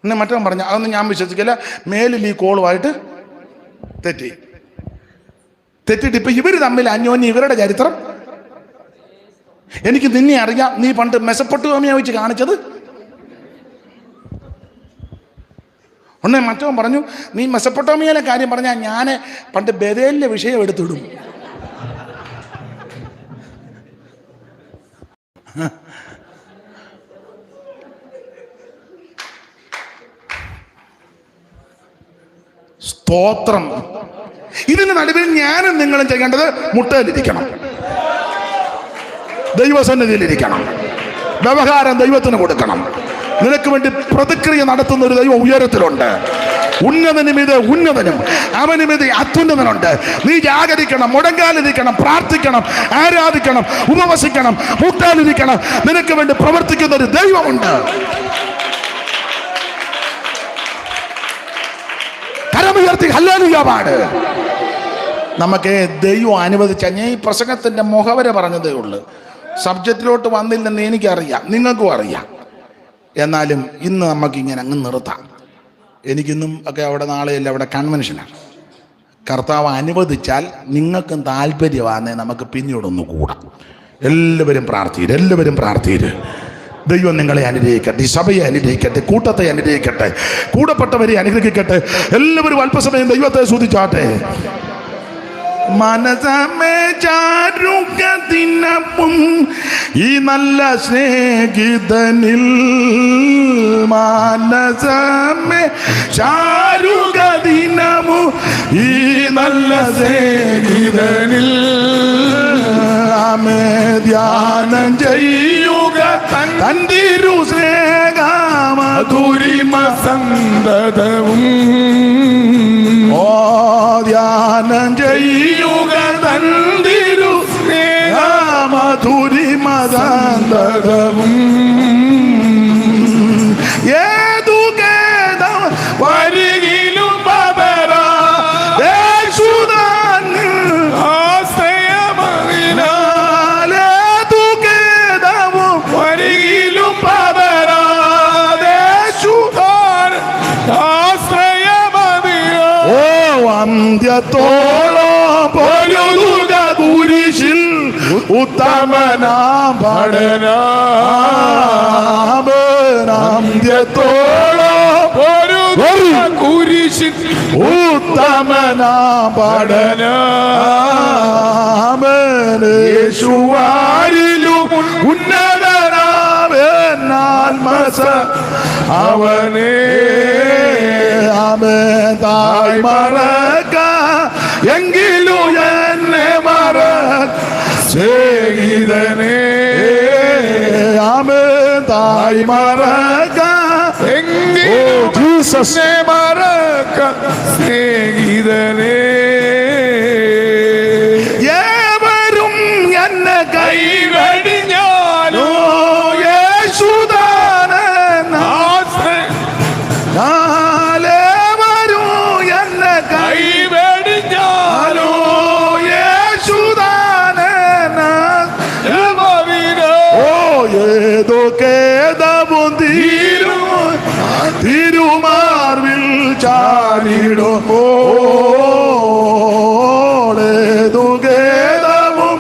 എന്നെ മറ്റവൻ പറഞ്ഞു, അതൊന്നും ഞാൻ വിശ്വസിക്കില്ല, മേലിൽ ഈ കോളുമായിട്ട് തെറ്റിട്ട് ഇപ്പൊ ഇവർ തമ്മിൽ അന്യോന്യം ഇവരുടെ ചരിത്രം. എനിക്ക് നിന്നെ അറിയാം, നീ പണ്ട് മെസപ്പൊട്ടോമിയ വെച്ച് കാണിച്ചത്. ഒന്നേ മറ്റവൻ പറഞ്ഞു, നീ മെസപ്പൊട്ടോമിയയിലെ കാര്യം പറഞ്ഞാൽ ഞാൻ പണ്ട് ബെതേലിലെ വിഷയം എടുത്തിടും. സ്തോത്രം. ഇതിന് നടുവിൽ ഞാനും നിങ്ങളും ചെയ്യേണ്ടത് മുട്ടയിലിരിക്കണം, ദൈവസന്നിധിയിലിരിക്കണം, വ്യവഹാരം ദൈവത്തിന് കൊടുക്കണം. നിനക്ക് വേണ്ടി പ്രതിക്രിയ നടത്തുന്ന ഒരു ദൈവം ഉയരത്തിലുണ്ട്. ഉന്നതനുമിത് ഉന്നതനും അവനുമിത് അത്യുന്നതനുണ്ട്. നീ ജാഗരിക്കണം, മുടങ്കാലിരിക്കണം, പ്രാർത്ഥിക്കണം, ആരാധിക്കണം, ഉപവസിക്കണം, മുട്ടാലിരിക്കണം. നിനക്ക് വേണ്ടി പ്രവർത്തിക്കുന്ന ഒരു ദൈവമുണ്ട്. കരമുയർത്തി ഹല്ലേലൂയ പാട്. നമുക്ക് ദൈവം അനുവദിച്ച, ഞാൻ ഈ പ്രസംഗത്തിന്റെ മുഖവര പറഞ്ഞതേ ഉള്ളൂ, സബ്ജക്റ്റിലോട്ട് വന്നില്ലെന്ന് എനിക്കറിയാം, നിങ്ങൾക്കും അറിയാം. എന്നാലും ഇന്ന് നമുക്കിങ്ങനെ അങ്ങ് നിർത്താം. എനിക്കിന്നും ഒക്കെ അവിടെ നാളെയല്ല അവിടെ കൺവെൻഷനാണ്. കർത്താവ് അനുവദിച്ചാൽ നിങ്ങൾക്കും താല്പര്യമാണേ നമുക്ക് പിന്നീടൊന്ന് കൂടാം. എല്ലാവരും പ്രാർത്ഥിര്. ദൈവം നിങ്ങളെ അനുഗ്രഹിക്കട്ടെ, ഈ സഭയെ അനുഗ്രഹിക്കട്ടെ, കൂട്ടത്തെ അനുഗ്രഹിക്കട്ടെ, കൂടപ്പെട്ടവരെ അനുഗ്രഹിക്കട്ടെ. എല്ലാവരും അല്പസമയം ദൈവത്തെ സ്തുതിച്ചാട്ടെ. മനസമേ ചാരുകതിനപ്പും ഈ നല്ല സ്നേഹിതനിൽ, മനസമേ ചാരുകതിനമു ഈ നല്ല സ്നേഹിതനിൽ ആമേ ധ്യാനം ചെയ്യുക തന്തിരു സ്നേഹമ മധുരിമ സന്തതവും ധ്യാനം ചെയ്യുക തന്തിരു മധുരിമ സന്തതവും ഏതു കേദം വരികിലും പതരാ ഏതു കേദവും വരികിലും പതരാദേശുധാൻ ആശ്രയമതിയോ ഓ അന്ത്യത്തോളം പൊരുതുക കുരിശിൽ ഉത്തമനാം പഠനാന്ത്യത്തോളം ഒരു കുരിശിൽ ഉത്തമനാം പഠനേശുവാരിലും ഉന്നതനാമേന്മാൽമസ അവനെ അവേ തായ് മറക്ക എങ്കിലും എന്നെ മറ സ്നേഹിതനെ ആമേ തായ് മറക്ക ജീസസ് മറക്ക സ്നേഹിതനെ ഏവരും എന്നെ കൈവടിഞ്ഞാലോ യേശുദാനൻ നാലേവരും എന്നെ കൈവടിഞ്ഞാലോ യേശുദാനൻ ഓ ഏതോ കേദവും തിരുമാർവിൽ ചാരിടോ ഏതോ കേദവും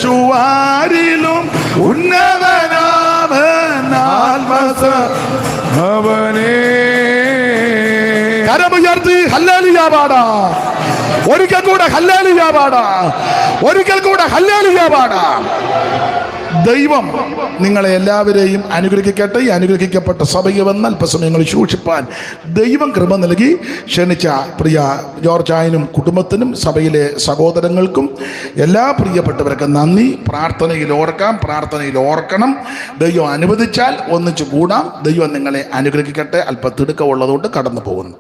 യേശുവാരിലും ഉന്നതനാമേന്മാൽമസ അവനെ കരമുയർത്തി ഹല്ലേലൂയ പാടാം. ഒരിക്കൽ കൂടെ ഹല്ലേലൂയ പാടാം. ഒരിക്കൽ കൂടെ ഹല്ലേലൂയ പാടാം. ദൈവം നിങ്ങളെ എല്ലാവരെയും അനുഗ്രഹിക്കട്ടെ. ഈ അനുഗ്രഹിക്കപ്പെട്ട സഭയ്ക്ക് വന്ന് അല്പസമയങ്ങൾ സൂക്ഷിപ്പാൻ ദൈവം കൃപ നൽകി ക്ഷണിച്ച പ്രിയ ജോർജായനും കുടുംബത്തിനും സഭയിലെ സഹോദരങ്ങൾക്കും എല്ലാ പ്രിയപ്പെട്ടവർക്കും നന്ദി. പ്രാർത്ഥനയിൽ ഓർക്കണം. ദൈവം അനുവദിച്ചാൽ ഒന്നിച്ചു കൂടാം. ദൈവം നിങ്ങളെ അനുഗ്രഹിക്കട്ടെ. അല്പ തിടുക്കമുള്ളതുകൊണ്ട് കടന്നു പോകുന്നു.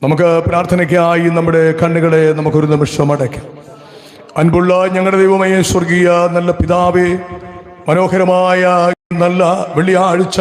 നമുക്ക് പ്രാർത്ഥനയ്ക്കായി നമ്മുടെ കണ്ണുകളെ നമുക്കൊരു നിമിഷം അടയ്ക്കാം. അൻപുള്ള ഞങ്ങളുടെ ദൈവമേ, സ്വർഗീയ നല്ല പിതാവേ, മനോഹരമായ നല്ല വെള്ളിയാഴ്ച